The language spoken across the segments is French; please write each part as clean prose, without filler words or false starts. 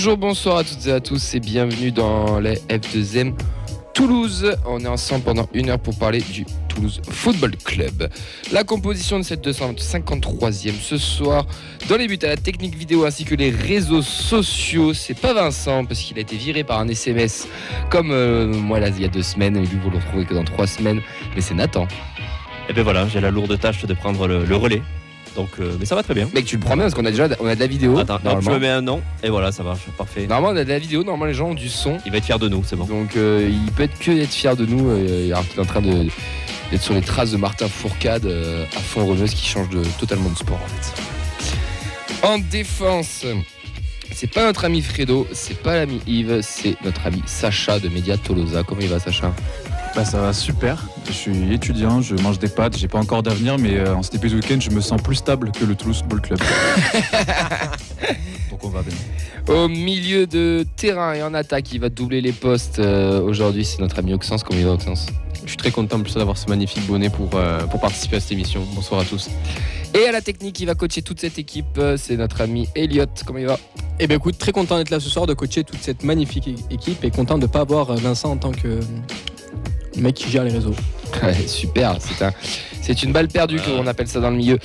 Bonjour, bonsoir à toutes et à tous et bienvenue dans les F2M Toulouse. On est ensemble pendant 1 heure pour parler du Toulouse Football Club. La composition de cette 253e ce soir, dans les buts à la technique vidéo ainsi que les réseaux sociaux, c'est pas Vincent parce qu'il a été viré par un SMS comme moi là il y a 2 semaines et lui vous le retrouvez que dans 3 semaines, mais c'est Nathan. Et ben voilà, j'ai la lourde tâche de prendre le relais. Donc, mais ça va très bien. Mec, tu le prends bien parce qu'on a déjà de la vidéo. Attends, je me mets un nom et voilà, ça marche, parfait. Normalement, on a de la vidéo, normalement, les gens ont du son. Il va être fier de nous, c'est bon. Donc, il peut être fier de nous. Alors qu'il est en train d'être sur les traces de Martin Fourcade à fond remeuse qui change totalement de sport en fait. En défense, c'est pas notre ami Fredo, c'est pas l'ami Yves, c'est notre ami Sacha de Média Tolosa. Comment il va, Sacha ? Bah ça va super, je suis étudiant, je mange des pâtes, j'ai pas encore d'avenir mais en ce début de week-end je me sens plus stable que le Toulouse Football Club. Donc on va bien. Au milieu de terrain et en attaque, il va doubler les postes aujourd'hui, c'est notre ami Oxens. Comment il va, Oxens ? Je suis très content plus d'avoir ce magnifique bonnet pour participer à cette émission. Bonsoir à tous. Et à la technique, il va coacher toute cette équipe, c'est notre ami Elliot. Comment il va ? Eh bien écoute, très content d'être là ce soir, de coacher toute cette magnifique équipe et content de ne pas avoir Vincent en tant que mec qui gère les réseaux. Ouais, super, c'est une balle perdue qu'on appelle ça dans le milieu.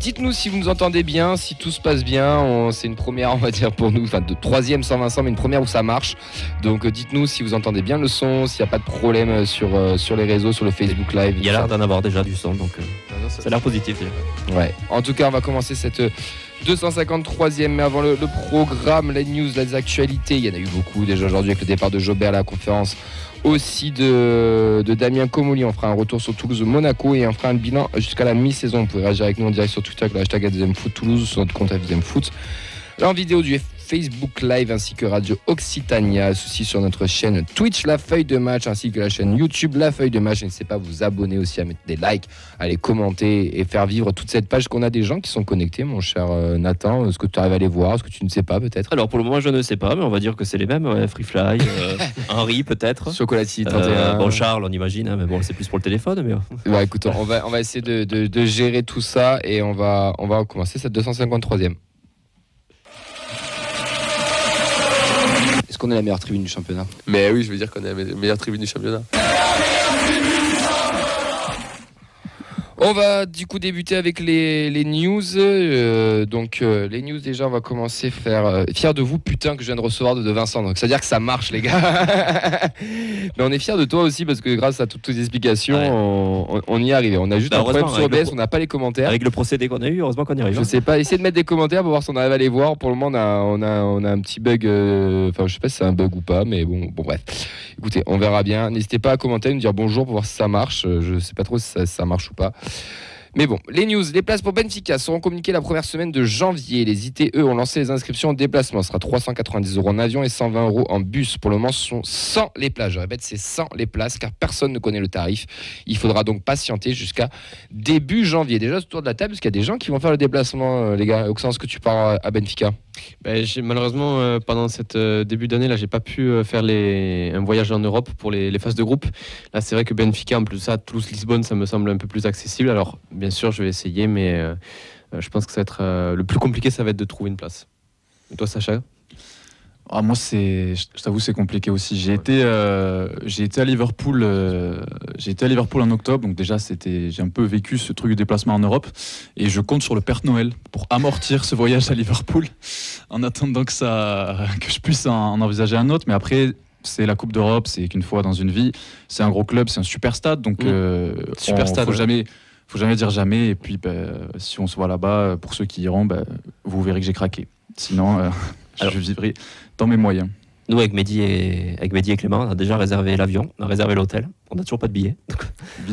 Dites-nous si vous nous entendez bien, si tout se passe bien. C'est une première, on va dire pour nous, enfin de 3e sans Vincent, mais une première où ça marche. Donc dites-nous si vous entendez bien le son, s'il n'y a pas de problème sur les réseaux, sur le Facebook Live. Il y a l'air d'en avoir déjà du son, donc ça a l'air positif déjà. Ouais. En tout cas, on va commencer cette 253e, mais avant le programme, les news, les actualités, il y en a eu beaucoup déjà aujourd'hui avec le départ de Jobert à la conférence. Aussi de Damien Comolli, on fera un retour sur Toulouse-Monaco et on fera un bilan jusqu'à la mi-saison. Vous pouvez réagir avec nous en direct sur Twitter avec le hashtag F2M Foot Toulouse, sur notre compte F2M Foot. Là en vidéo du Facebook Live ainsi que Radio Occitania, aussi sur notre chaîne Twitch La Feuille de Match ainsi que la chaîne YouTube La Feuille de Match. N'hésitez pas à vous abonner aussi, à mettre des likes, à les commenter et faire vivre toute cette page qu'on a des gens qui sont connectés, mon cher Nathan. Est-ce que tu arrives à les voir? Est-ce que tu ne sais pas peut-être? Alors pour le moment je ne sais pas, mais on va dire que c'est les mêmes. Freefly, Henri peut-être. Chocolatier 31. Bon Charles on imagine, hein, mais bon c'est plus pour le téléphone. Mais... Bah écoute, on va essayer de gérer tout ça et on va commencer cette 253e. Est-ce qu'on est la meilleure tribune du championnat? Mais oui, je veux dire qu'on est la meilleure tribune du championnat. On va du coup débuter avec les news. Les news déjà, on va commencer fier de vous, putain, que je viens de recevoir de Vincent. Donc c'est à dire que ça marche, les gars. Mais on est fier de toi aussi parce que grâce à toutes tes explications, on y est arrivé. On a juste un problème sur OBS, on n'a pas les commentaires. Avec le procédé qu'on a eu, heureusement qu'on y arrive. Je sais pas, essayez de mettre des commentaires pour voir si on arrive à les voir. Pour le moment, on a un petit bug. Enfin, je sais pas si c'est un bug ou pas, mais bon, bref. Écoutez, on verra bien. N'hésitez pas à commenter, nous dire bonjour pour voir si ça marche. Je sais pas trop si ça marche ou pas. Mais bon, les news, les places pour Benfica seront communiquées la première semaine de janvier. Les ITE ont lancé les inscriptions en déplacement. Ce sera 390 € en avion et 120 € en bus. Pour le moment, ce sont 100 les places. Je répète, c'est 100 les places car personne ne connaît le tarif. Il faudra donc patienter jusqu'à début janvier. Déjà, autour de la table, parce qu'il y a des gens qui vont faire le déplacement, les gars. Oxens, que tu pars à Benfica? Malheureusement, pendant cette début d'année, là, j'ai pas pu faire un voyage en Europe pour les phases de groupe. Là, c'est vrai que Benfica, en plus de ça, Toulouse-Lisbonne, ça me semble un peu plus accessible. Alors, bien sûr, je vais essayer, mais je pense que ça va être le plus compliqué, ça va être de trouver une place. Et toi, Sacha? Moi, je t'avoue, c'est compliqué aussi. J'ai été à Liverpool. En octobre, donc déjà, j'ai un peu vécu ce truc de déplacement en Europe, et je compte sur le Père Noël pour amortir ce voyage à Liverpool, en attendant que je puisse en envisager un autre. Mais après, c'est la Coupe d'Europe, c'est qu'une fois dans une vie. C'est un gros club, c'est un super stade, donc faut jamais dire jamais. Et puis, si on se voit là-bas, pour ceux qui iront, vous verrez que j'ai craqué. Sinon, je vivrai dans mes moyens. Nous, avec Mehdi et Clément, on a déjà réservé l'avion, on a réservé l'hôtel. On n'a toujours pas de billets.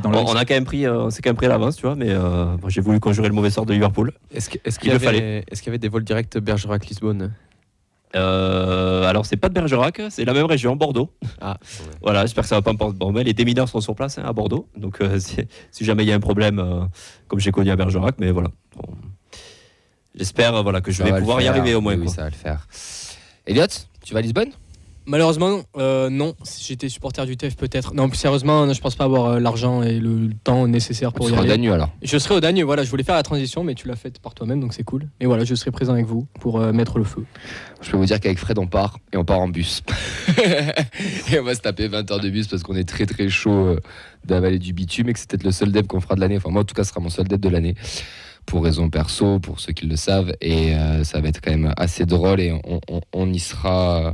On s'est quand même pris à l'avance, tu vois, mais j'ai voulu conjurer le mauvais sort de Liverpool. Est-ce qu'il y avait des vols directs Bergerac-Lisbonne? Alors c'est pas de Bergerac, c'est la même région, Bordeaux. Ah, ouais. Voilà, j'espère que ça va pas me porter. Bon, mais les démineurs sont sur place à Bordeaux, donc si jamais il y a un problème, comme j'ai connu à Bergerac, mais voilà. Bon. J'espère que je vais pouvoir y arriver au moins. Oui, ça va le faire. Elliot, tu vas à Lisbonne? Malheureusement, non. Si j'étais supporter du TEF, peut-être. Non, plus sérieusement, je pense pas avoir l'argent et le temps nécessaire pour y aller. Tu seras au Dagneux alors. Je serai au Dagneux, voilà. Je voulais faire la transition, mais tu l'as faite par toi-même, donc c'est cool. Et voilà, je serai présent avec vous pour mettre le feu. Je peux vous dire qu'avec Fred, on part en bus. Et on va se taper 20 heures de bus parce qu'on est très très chaud d'avaler du bitume et que c'est peut-être le seul dev qu'on fera de l'année. Enfin, moi, en tout cas, ce sera mon seul dev de l'année. Pour raison perso, pour ceux qui le savent. Et ça va être quand même assez drôle et on y sera.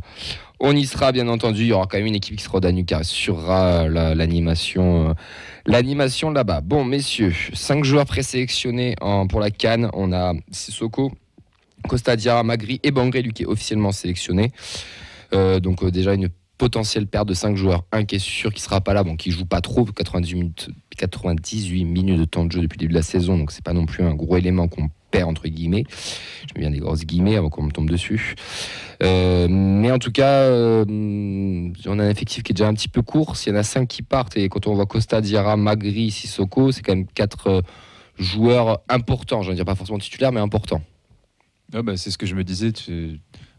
On y sera bien entendu, il y aura quand même une équipe qui sera au Dagneux qui assurera l'animation là-bas. Bon messieurs, 5 joueurs présélectionnés pour la CAN. On a Sissoko, Costa Diarra, Magri et Bangré qui est officiellement sélectionné. Donc déjà une potentielle perte de 5 joueurs. Un qui est sûr qui sera pas là, qui joue pas trop, 98 minutes de temps de jeu depuis le début de la saison, donc c'est pas non plus un gros élément qu'on perd entre guillemets. Je mets bien des grosses guillemets avant qu'on me tombe dessus. Mais en tout cas, on a un effectif qui est déjà un petit peu court. S'il y en a 5 qui partent, et quand on voit Costa, Diarra, Magri, Sissoko, c'est quand même 4 joueurs importants. Je ne veux dire pas forcément titulaires, mais importants. C'est ce que je me disais.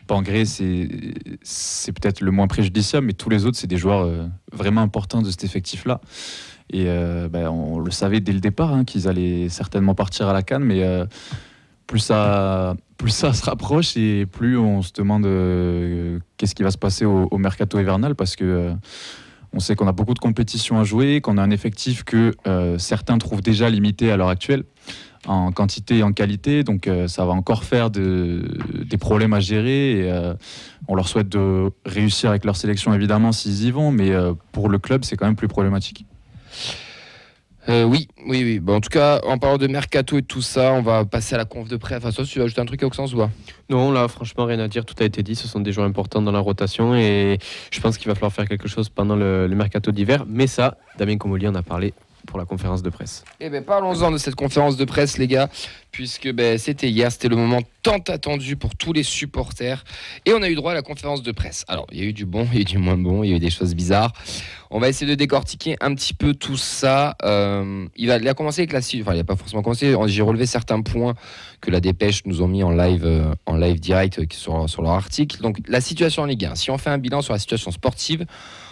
Bangré, c'est peut-être le moins préjudiciable, mais tous les autres, c'est des joueurs vraiment importants de cet effectif-là. Et on le savait dès le départ qu'ils allaient certainement partir à la CAN, mais plus ça se rapproche et plus on se demande qu'est-ce qui va se passer au mercato hivernal, parce que on sait qu'on a beaucoup de compétitions à jouer, qu'on a un effectif que certains trouvent déjà limité à l'heure actuelle en quantité et en qualité, donc ça va encore faire des problèmes à gérer et on leur souhaite de réussir avec leur sélection évidemment s'ils y vont, mais pour le club c'est quand même plus problématique. Oui. Bon, en tout cas, en parlant de mercato et de tout ça, on va passer à la conf de presse. Enfin, toi, tu vas ajouter un truc à Auxence ou pas ? Non, là, franchement, rien à dire. Tout a été dit. Ce sont des joueurs importants dans la rotation et je pense qu'il va falloir faire quelque chose pendant le mercato d'hiver. Mais ça, Damien Comolli en a parlé pour la conférence de presse. Parlons-en de cette conférence de presse, les gars, puisque c'était hier, c'était le moment tant attendu pour tous les supporters et on a eu droit à la conférence de presse. Alors, il y a eu du bon, il y a eu du moins bon, il y a eu des choses bizarres. On va essayer de décortiquer un petit peu tout ça. Il a commencé avec il n'a pas forcément commencé. J'ai relevé certains points que la Dépêche nous ont mis en live direct sur leur article. Donc, la situation en Ligue 1. Si on fait un bilan sur la situation sportive,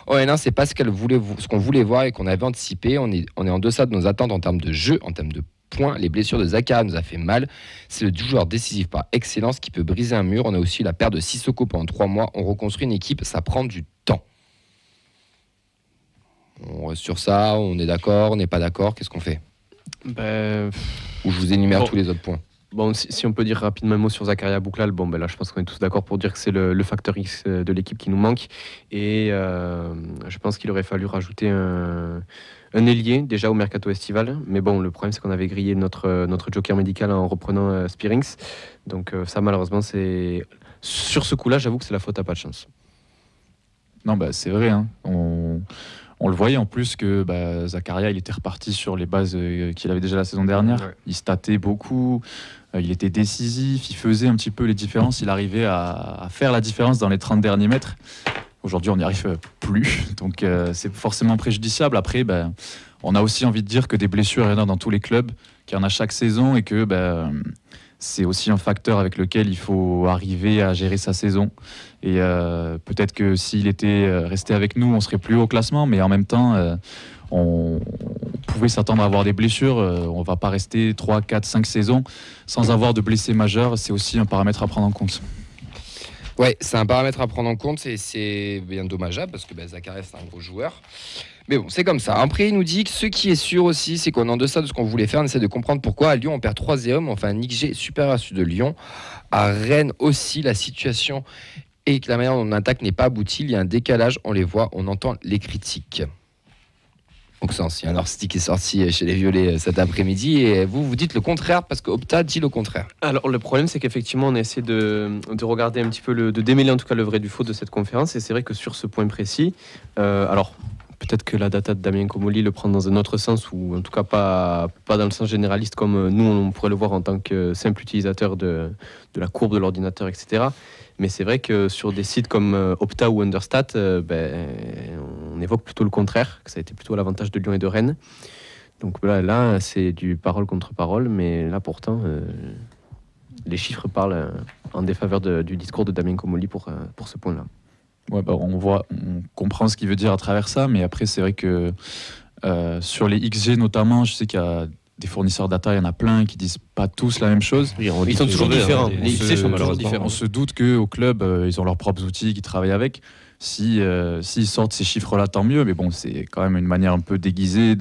en N1, c'est pas ce qu'on voulait voir et qu'on avait anticipé. On est en deçà de nos attentes en termes de jeu, en termes de points. Les blessures de Zakaria nous a fait mal. C'est le joueur décisif par excellence qui peut briser un mur. On a aussi la perte de Sissoko pendant 3 mois. On reconstruit une équipe, ça prend du temps. On reste sur ça, on est d'accord, on n'est pas d'accord, qu'est-ce qu'on fait ? Ou je vous énumère tous les autres points. Bon, si on peut dire rapidement un mot sur Zakaria Bouklal, là je pense qu'on est tous d'accord pour dire que c'est le facteur X de l'équipe qui nous manque. Et je pense qu'il aurait fallu rajouter un ailier déjà au mercato estival. Mais bon, le problème c'est qu'on avait grillé notre joker médical en reprenant Spearings. Donc ça malheureusement c'est... Sur ce coup-là, j'avoue que c'est la faute à pas de chance. Non, c'est vrai, hein. On le voyait en plus que Zakaria, il était reparti sur les bases qu'il avait déjà la saison dernière. Ouais. Il statait beaucoup, il était décisif, il faisait un petit peu les différences, il arrivait à faire la différence dans les 30 derniers mètres. Aujourd'hui, on n'y arrive plus, donc c'est forcément préjudiciable. Après, on a aussi envie de dire que des blessures, il y en a dans tous les clubs, qu'il y en a chaque saison et que c'est aussi un facteur avec lequel il faut arriver à gérer sa saison. Et peut-être que s'il était resté avec nous, on serait plus haut au classement, mais en même temps, on pouvait s'attendre à avoir des blessures. On ne va pas rester 3, 4, 5 saisons sans avoir de blessés majeurs. C'est aussi un paramètre à prendre en compte. Ouais, c'est un paramètre à prendre en compte et c'est bien dommageable parce que Zakaria, c'est un gros joueur. Mais bon, c'est comme ça. Après, il nous dit que ce qui est sûr aussi, c'est qu'on est en deçà de ce qu'on voulait faire. On essaie de comprendre pourquoi. À Lyon, on perd 3-0. On fait un XG supérieur à celui de Lyon. À Rennes aussi, la situation et que la manière dont on attaque n'est pas aboutie. Il y a un décalage. On les voit, on entend les critiques. Donc ça, il y a un hors-stick qui est sorti chez les Violets cet après-midi et vous dites le contraire parce que Opta dit le contraire. Alors le problème c'est qu'effectivement on a essayé de regarder un petit peu, de démêler en tout cas le vrai du faux de cette conférence et c'est vrai que sur ce point précis, alors peut-être que la data de Damien Comolli le prend dans un autre sens ou en tout cas pas dans le sens généraliste comme nous on pourrait le voir en tant que simple utilisateur de la courbe de l'ordinateur, etc. Mais c'est vrai que sur des sites comme Opta ou Understat, on évoque plutôt le contraire, que ça a été plutôt à l'avantage de Lyon et de Rennes. Donc là c'est du parole contre parole, mais là pourtant, les chiffres parlent en défaveur du discours de Damien Comolli pour ce point-là. Ouais, on comprend ce qu'il veut dire à travers ça, mais après c'est vrai que sur les XG notamment, je sais qu'il y a des fournisseurs data, il y en a plein qui disent pas tous la même chose. Oui, ils sont toujours différents. Les XG sont toujours différents. On se doute qu'au club, ils ont leurs propres outils qu'ils travaillent avec. S'ils sortent ces chiffres-là, tant mieux, mais bon, c'est quand même une manière un peu déguisée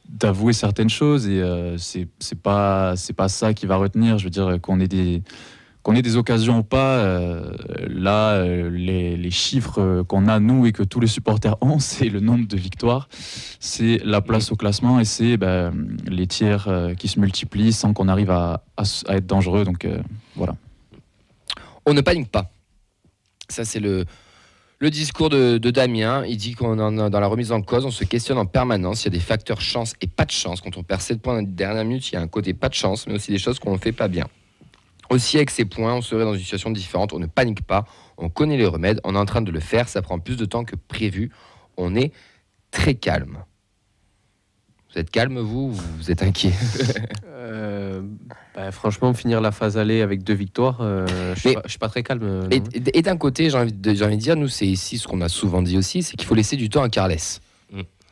d'avouer certaines choses, et c'est pas ça qui va retenir. Je veux dire, qu'on ait des occasions ou pas, les chiffres qu'on a nous et que tous les supporters ont, c'est le nombre de victoires, c'est la place au classement, et c'est les tiers qui se multiplient sans qu'on arrive à être dangereux. Donc voilà. On ne panique pas. Ça, c'est le discours de Damien. Il dit qu'on dans la remise en cause, on se questionne en permanence. Il y a des facteurs chance et pas de chance. Quand on perd 7 points dans les dernières minutes, il y a un côté pas de chance, mais aussi des choses qu'on ne fait pas bien. Aussi, avec ces points, on serait dans une situation différente. On ne panique pas, on connaît les remèdes, on est en train de le faire. Ça prend plus de temps que prévu. On est très calme. Vous êtes calme, vous êtes inquiet? Franchement, finir la phase aller avec 2 victoires, je suis pas très calme. Et d'un côté, j'ai envie de dire, nous, c'est ici ce qu'on a souvent dit aussi, c'est qu'il faut laisser du temps à Carles.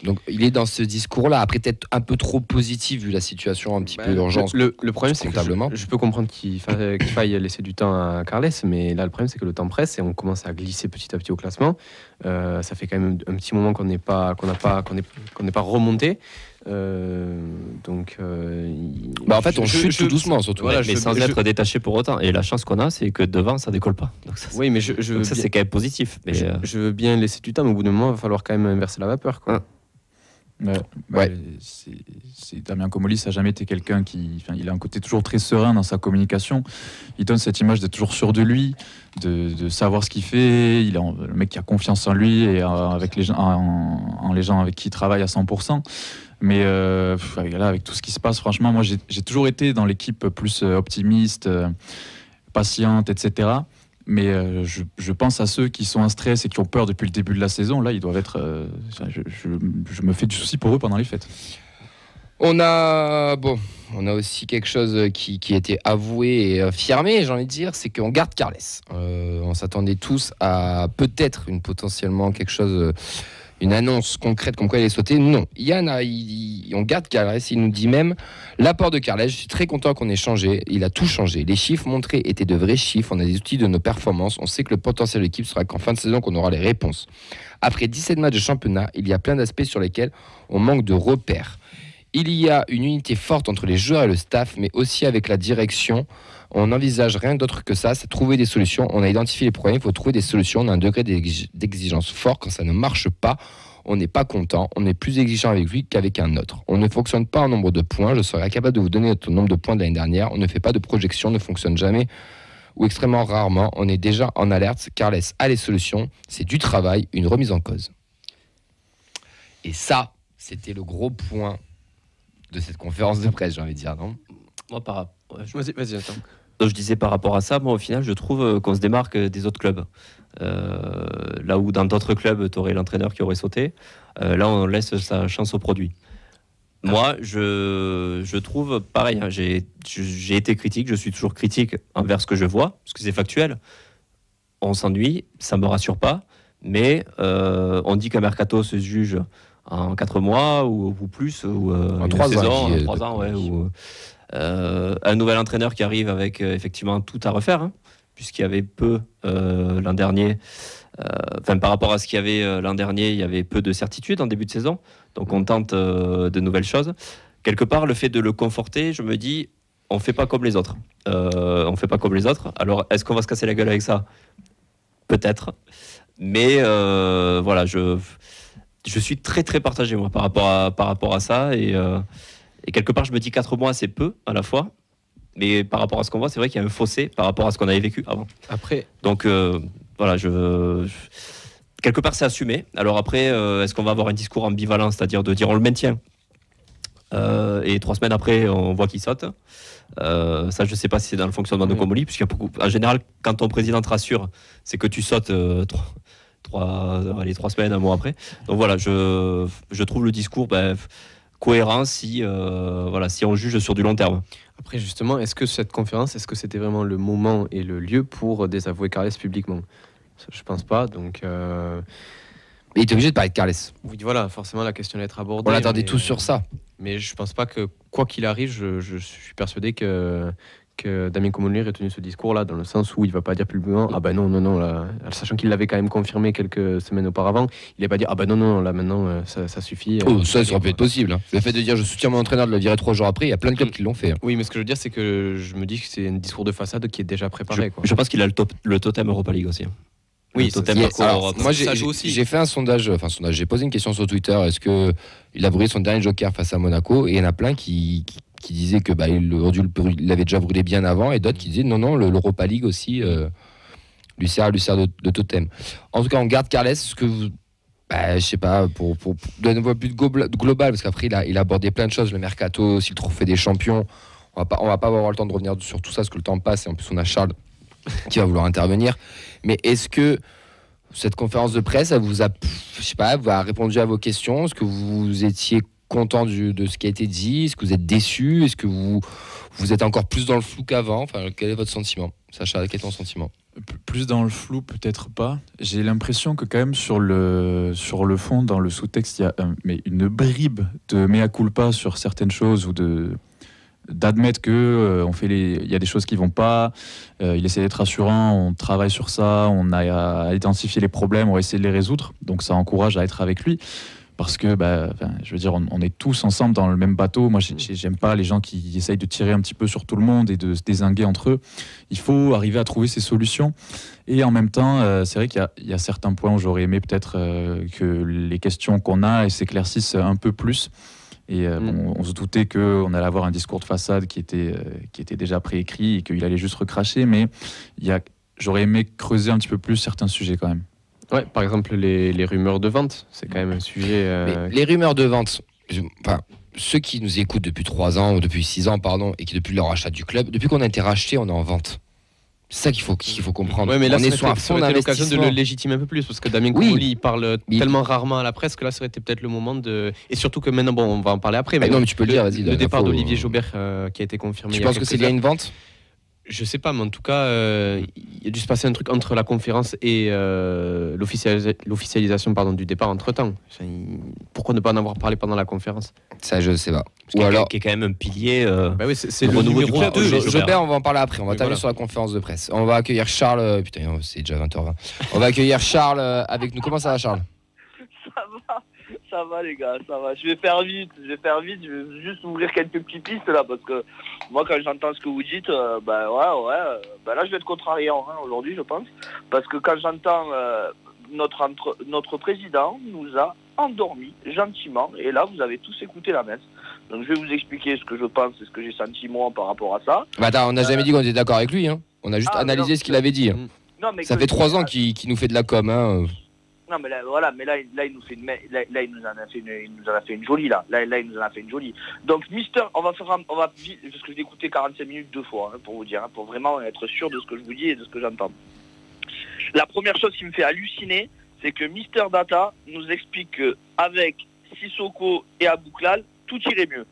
Donc il est dans ce discours-là, après peut-être un peu trop positif vu la situation un petit peu d'urgence. Le problème, c'est que je peux comprendre qu'il faille laisser du temps à Carles, mais là le problème c'est que le temps presse et on commence à glisser petit à petit au classement. Ça fait quand même un petit moment qu'on n'est pas remonté. En fait on chute tout doucement surtout, voilà, mais sans être détaché pour autant, et la chance qu'on a c'est que devant ça décolle pas, donc ça, oui, mais ça c'est quand même positif, mais je veux bien laisser du temps, mais au bout d'un moment il va falloir quand même inverser la vapeur, quoi. Damien Comolli, ça n'a jamais été quelqu'un il a un côté toujours très serein dans sa communication. Il donne cette image d'être toujours sûr de lui, de savoir ce qu'il fait. Il est le mec qui a confiance en lui et avec les gens avec qui il travaille à 100%. Mais là, avec tout ce qui se passe, franchement, moi j'ai toujours été dans l'équipe plus optimiste, patiente, etc. Mais je pense à ceux qui sont en stress et qui ont peur depuis le début de la saison. Là, ils doivent être. Je me fais du souci pour eux pendant les fêtes. On a aussi quelque chose qui a été avoué et affirmé, j'ai envie de dire, c'est qu'on garde Carles. On s'attendait tous à peut-être potentiellement quelque chose, une annonce concrète comme quoi il est sauté. Non, on garde Carles. Il nous dit même l'apport de Carles. Je suis très content qu'on ait changé. Il a tout changé. Les chiffres montrés étaient de vrais chiffres. On a des outils de nos performances. On sait que le potentiel de l'équipe sera qu'en fin de saison qu'on aura les réponses. Après 17 matchs de championnat, il y a plein d'aspects sur lesquels on manque de repères. Il y a une unité forte entre les joueurs et le staff, mais aussi avec la direction. On n'envisage rien d'autre que ça, c'est trouver des solutions. On a identifié les problèmes, il faut trouver des solutions. On a un degré d'exigence fort. Quand ça ne marche pas, on n'est pas content. On est plus exigeant avec lui qu'avec un autre. On ne fonctionne pas en nombre de points. Je serais incapable de vous donner notre nombre de points de l'année dernière. On ne fait pas de projection, on ne fonctionne jamais ou extrêmement rarement. On est déjà en alerte. Carles a les solutions. C'est du travail, une remise en cause. Et ça, c'était le gros point de cette conférence de presse, j'ai envie de dire, non ? Moi, Vas-y, attends. Donc, je disais par rapport à ça, moi, au final, je trouve qu'on se démarque des autres clubs. Là où dans d'autres clubs, tu aurais l'entraîneur qui aurait sauté, là, on laisse sa chance au produit. Moi, je trouve pareil. Hein, j'ai été critique, je suis toujours critique envers ce que je vois, parce que c'est factuel. On s'ennuie, ça me rassure pas, mais on dit qu'un mercato se juge en 4 mois ou plus, ou en 3 ans, ouais, ou un nouvel entraîneur qui arrive avec effectivement tout à refaire, hein, puisqu'il y avait peu l'an dernier. Par rapport à ce qu'il y avait l'an dernier, il y avait peu de certitudes en début de saison. Donc on tente de nouvelles choses. Quelque part, le fait de le conforter, je me dis, on fait pas comme les autres. On fait pas comme les autres. Alors, est-ce qu'on va se casser la gueule avec ça ? Peut-être. Mais voilà, je suis très très partagé moi par rapport à ça, et quelque part je me dis 4 mois c'est peu à la fois, mais par rapport à ce qu'on voit c'est vrai qu'il y a un fossé par rapport à ce qu'on avait vécu avant. Après, donc voilà, quelque part c'est assumé. Alors après, est-ce qu'on va avoir un discours ambivalent, c'est-à-dire de dire on le maintient et 3 semaines après on voit qu'il saute, ça je sais pas si c'est dans le fonctionnement de Comolli, puisqu'il y a beaucoup, en général quand ton président te rassure c'est que tu sautes 3 semaines, un mois après. Donc voilà, je trouve le discours cohérent si on juge sur du long terme. Après, justement, est-ce que cette conférence, est-ce que c'était vraiment le moment et le lieu pour désavouer Carles publiquement ? Ça, je pense pas. Donc, Il est obligé de parler de Carles. oui, voilà, forcément, la question allait être abordée. On l'attendait mais, tous sur ça. Mais je pense pas que, quoi qu'il arrive, je suis persuadé que Damien Comolli ait tenu ce discours-là, dans le sens où il va pas dire publiquement « Ah ben non, là, sachant qu'il l'avait quand même confirmé quelques semaines auparavant, il va pas dire « Ah ben non, là maintenant, ça suffit. » Ça aurait pu être possible. Le fait de dire « Je soutiens mon entraîneur », de le virer 3 jours après, il y a plein de clubs qui l'ont fait. Oui, mais ce que je veux dire, c'est que je me dis que c'est un discours de façade qui est déjà préparé. Quoi. Je pense qu'il a le totem Europa League aussi. Oui, le totem Yeah, parcours alors, Europe. moi, ça joue aussi. j'ai fait un sondage, j'ai posé une question sur Twitter. Est-ce que il a brûlé son dernier joker face à Monaco? Et il y en a plein qui disaient que il l'avait déjà brûlé bien avant, et d'autres qui disaient non, l'Europa League aussi lui sert de totem. En tout cas, on garde Carles. Est-ce que vous, je sais pas, pour d'un point de vue global, parce qu'après il a abordé plein de choses, le mercato, aussi le trophée des champions. On va pas avoir le temps de revenir sur tout ça, parce que le temps passe, et en plus on a Charles qui va vouloir intervenir. Mais est-ce que cette conférence de presse, elle vous a, vous a répondu à vos questions? Est-ce que vous étiez content de ce qui a été dit? Est-ce que vous êtes déçu? Est-ce que vous êtes encore plus dans le flou qu'avant? Enfin, quel est votre sentiment? Sacha, quel est ton sentiment? Plus dans le flou, peut-être pas. J'ai l'impression que quand même sur le fond, dans le sous-texte, il y a une bribe de mea culpa sur certaines choses, ou d'admettre que il y a des choses qui vont pas. Il essaie d'être rassurant, on travaille sur ça, on a identifié les problèmes, on va essayer de les résoudre. Donc ça encourage à être avec lui. Parce que, je veux dire, on est tous ensemble dans le même bateau. Moi, j'aime pas les gens qui essayent de tirer un petit peu sur tout le monde et de se dézinguer entre eux. Il faut arriver à trouver ces solutions. Et en même temps, c'est vrai qu'il y a certains points où j'aurais aimé peut-être que les questions qu'on a s'éclaircissent un peu plus. Et on se doutait qu'on allait avoir un discours de façade qui était déjà préécrit et qu'il allait juste recracher. Mais j'aurais aimé creuser un petit peu plus certains sujets quand même. Ouais, par exemple, les rumeurs de vente, c'est quand même un sujet. Mais les rumeurs de vente, ceux qui nous écoutent depuis 3 ans, ou depuis 6 ans, pardon, et qui depuis le rachat du club, depuis qu'on a été racheté, on est en vente. C'est ça qu'il faut comprendre. Ouais, mais là, on est sur un fonds l'occasion de d'investissement. le légitimer un peu plus, parce que Damien Comolli, il parle tellement rarement à la presse que là, ça aurait été peut-être le moment de. Et surtout que maintenant, bon, on va en parler après. Mais non, mais tu peux le dire, vas-y. Le départ d'Olivier Jaubert qui a été confirmé. Tu penses que c'est lié à une vente? Je sais pas, mais en tout cas, il a dû se passer un truc entre la conférence et l'officialisation du départ entre-temps. Pourquoi ne pas en avoir parlé pendant la conférence? Ça, je sais pas. Ou alors, qui est quand même un pilier. Oui, c'est le le renouveau numéro du club. 2. Jobert, on va en parler après. On va terminer voilà. sur la conférence de presse. On va accueillir Charles. Putain, c'est déjà 20h20. On va accueillir Charles avec nous. Comment ça va, Charles? Ça va les gars, ça va. Je vais faire vite. Je vais juste ouvrir quelques petites pistes là, parce que moi quand j'entends ce que vous dites, là je vais être contrariant aujourd'hui, je pense, parce que quand j'entends notre président nous a endormis gentiment, et là vous avez tous écouté la messe. Donc je vais vous expliquer ce que je pense et ce que j'ai senti moi par rapport à ça. Attends, on n'a jamais dit qu'on était d'accord avec lui. On a juste analysé ce qu'il avait dit. Non, mais ça fait 3 ans qu'il nous fait de la com. Non mais là voilà, mais là il nous fait il nous en a fait une jolie là. Là il nous en a fait une jolie. Donc Mister, on va vite, parce que j'ai écouté 45 minutes 2 fois pour vous dire, pour vraiment être sûr de ce que je vous dis et de ce que j'entends. La première chose qui me fait halluciner, c'est que Mister Data nous explique que avec Sissoko et Abouklal, tout irait mieux.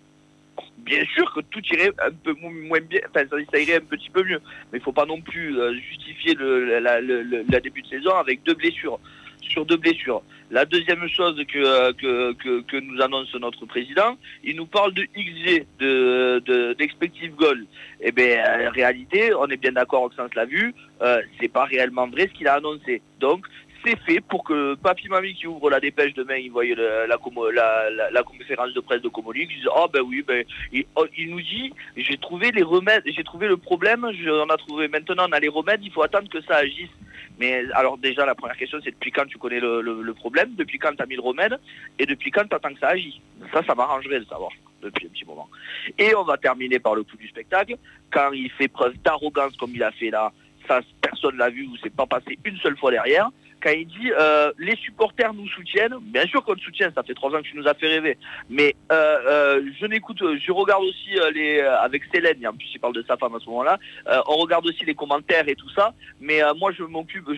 Bien sûr que tout irait un peu moins bien, enfin ça irait un petit peu mieux, mais il faut pas non plus justifier la début de saison avec 2 blessures. Sur 2 blessures. La deuxième chose que nous annonce notre président, il nous parle de XG, d'expected goal. Eh bien, en réalité, on est bien d'accord, Oxens l'a vu, c'est pas réellement vrai ce qu'il a annoncé. Donc, c'est fait pour que Papi Mami qui ouvre la dépêche demain, il voit la conférence de presse de Comolli, qui dit il nous dit j'ai trouvé les remèdes, j'ai trouvé le problème, on a trouvé, maintenant on a les remèdes, il faut attendre que ça agisse. Mais alors déjà la première question, c'est depuis quand tu connais le problème, depuis quand tu as mis le remède, et depuis quand tu attends que ça agisse. Ça m'arrangerait de savoir depuis un petit moment. Et on va terminer par le coup du spectacle, quand il fait preuve d'arrogance comme il a fait là, ça personne l'a vu, ou c'est pas passé une seule fois derrière. quand il dit les supporters nous soutiennent. Bien sûr qu'on le soutient, ça fait 3 ans que tu nous as fait rêver. Mais je regarde aussi avec Célène, en plus il parle de sa femme à ce moment-là, on regarde aussi les commentaires et tout ça. Mais moi je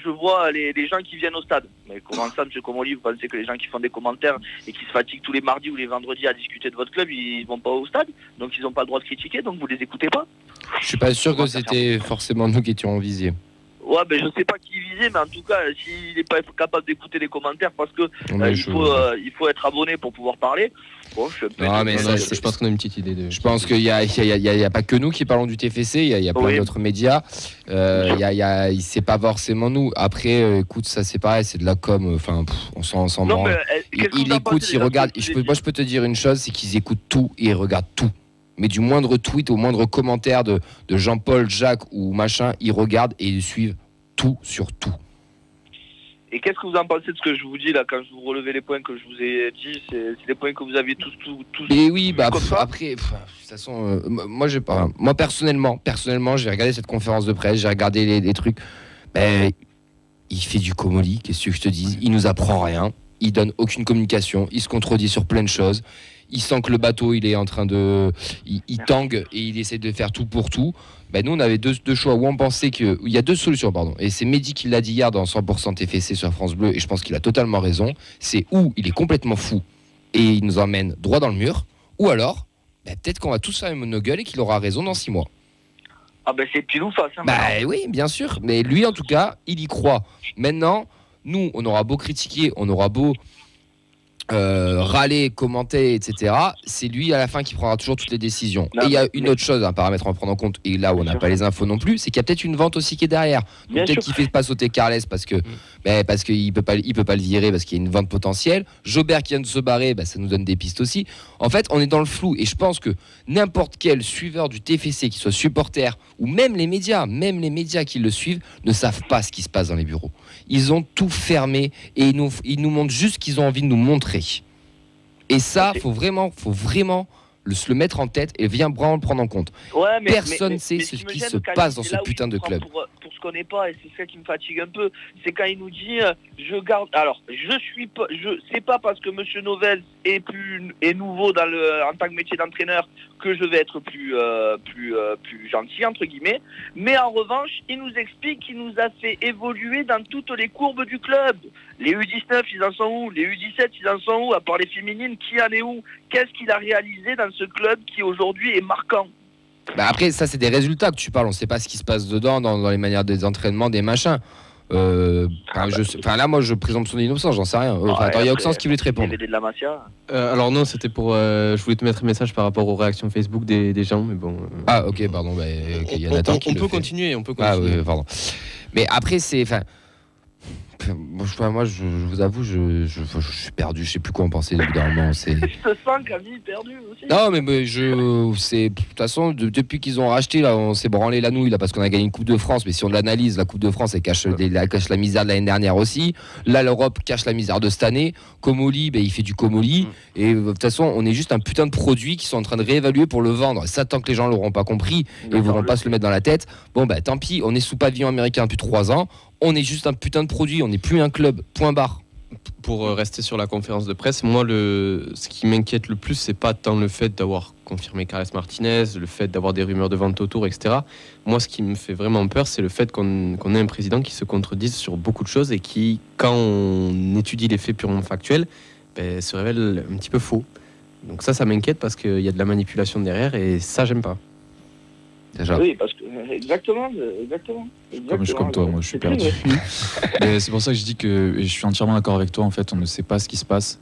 vois les gens qui viennent au stade. Mais comment ça, M. Comolli, vous pensez que les gens qui font des commentaires et qui se fatiguent tous les mardis ou les vendredis à discuter de votre club, ils vont pas au stade, donc ils n'ont pas le droit de critiquer, donc vous les écoutez pas? Je suis pas sûr que c'était forcément nous qui étions visés. Ouais, ben je sais pas qui visait, mais en tout cas, s'il n'est pas capable d'écouter les commentaires, parce que il faut être abonné pour pouvoir parler. Bon, je pense qu'on a une petite idée de. Je pense qu'il y a pas que nous qui parlons du TFC, il y a plein d'autres médias. C'est pas forcément nous. Après, écoute, ça c'est pareil, c'est de la com. Enfin, on s'en branle. Il écoute, il regarde. Moi, je peux te dire une chose, c'est qu'ils écoutent tout et ils regardent tout. Mais du moindre tweet au moindre commentaire de Jean-Paul, Jacques ou machin, ils regardent et ils suivent tout sur tout. Et qu'est-ce que vous en pensez de ce que je vous dis là, quand je vous relevais les points que je vous ai dit? C'est des points que vous aviez tous. Et oui, après, de toute façon, moi personnellement, j'ai regardé cette conférence de presse, j'ai regardé les trucs. Il fait du Comolli, qu'est-ce que je te dis? Il nous apprend rien, il donne aucune communication, il se contredit sur plein de choses. Il sent que le bateau, il est en train de... Il tangue et il essaie de faire tout pour tout. Nous, on avait deux choix où on pensait qu'il y a 2 solutions, pardon. Et c'est Mehdi qui l'a dit hier dans 100% TFC sur France Bleu, et je pense qu'il a totalement raison. C'est où il est complètement fou et il nous emmène droit dans le mur, ou alors, peut-être qu'on va tous faire nos gueules et qu'il aura raison dans 6 mois. Ah c'est pile ou face. Oui, bien sûr. Mais lui, en tout cas, il y croit. Maintenant, nous, on aura beau critiquer, on aura beau... râler, commenter, etc. C'est lui à la fin qui prendra toujours toutes les décisions. Et il y a une autre chose, un paramètre à prendre en compte, et là où on n'a pas les infos non plus, c'est qu'il y a peut-être une vente aussi qui est derrière. Peut-être qu'il ne fait pas sauter Carles parce qu'il peut pas le virer parce qu'il y a une vente potentielle. Jobert qui vient de se barrer, ça nous donne des pistes aussi. En fait, on est dans le flou et je pense que n'importe quel suiveur du TFC, qui soit supporter ou même les médias qui le suivent, ne savent pas ce qui se passe dans les bureaux. Ils ont tout fermé et ils nous montrent juste ce qu'ils ont envie de nous montrer. Et ça, faut vraiment se le mettre en tête et bien le prendre en compte. Personne ne sait ce qui se passe dans ce putain de club. Pour ce qu'on n'est pas, et c'est ça qui me fatigue un peu, c'est quand il nous dit je garde. Alors, c'est pas parce que Monsieur Novell est nouveau en tant que métier d'entraîneur que je vais être plus gentil entre guillemets. Mais en revanche, il nous explique qu'il nous a fait évoluer dans toutes les courbes du club. Les U19, ils en sont où? Les U17, ils en sont où? À part les féminines, qui en est où? Qu'est-ce qu'il a réalisé dans ce club qui aujourd'hui est marquant? Après, ça, c'est des résultats que tu parles. On ne sait pas ce qui se passe dedans, dans les manières des entraînements, des machins. Là, moi, je présume son innocence, j'en sais rien. Il y a Oxens qui voulait te répondre. De la Masia. Alors non, c'était pour... je voulais te mettre un message par rapport aux réactions Facebook des gens, mais bon... Ah, ok, pardon. Il y a Nathan qui on peut continuer. Ah, oui, pardon. Mais après, c'est... Moi, je vous avoue, je suis perdu. Je sais plus quoi en penser évidemment. Je te sens Camille perdu aussi. Non, mais de toute façon, depuis qu'ils ont racheté, là, on s'est branlé la nouille là parce qu'on a gagné une Coupe de France. Mais si on l'analyse, la Coupe de France, elle cache la misère de l'année dernière aussi. Là, l'Europe cache la misère de cette année. Comolli, il fait du Comolli. Et de toute façon, on est juste un putain de produit qu'ils sont en train de réévaluer pour le vendre. Ça, tant que les gens l'auront pas compris et ne voudront pas se le mettre dans la tête. Tant pis. On est sous pavillon américain depuis 3 ans. On est juste un putain de produit, on n'est plus un club, point barre. Pour rester sur la conférence de presse, moi, ce qui m'inquiète le plus, c'est pas tant le fait d'avoir confirmé Carles Martinez, le fait d'avoir des rumeurs de vente autour, etc. Moi, ce qui me fait vraiment peur, c'est le fait qu'on ait un président qui se contredise sur beaucoup de choses et qui, quand on étudie les faits purement factuels, se révèle un petit peu faux. Donc ça m'inquiète parce qu'il y a de la manipulation derrière et ça, j'aime pas. Déjà. Oui, parce que exactement. Comme toi, moi je suis perdu. Mais c'est pour ça que je dis que je suis entièrement d'accord avec toi. En fait, on ne sait pas ce qui se passe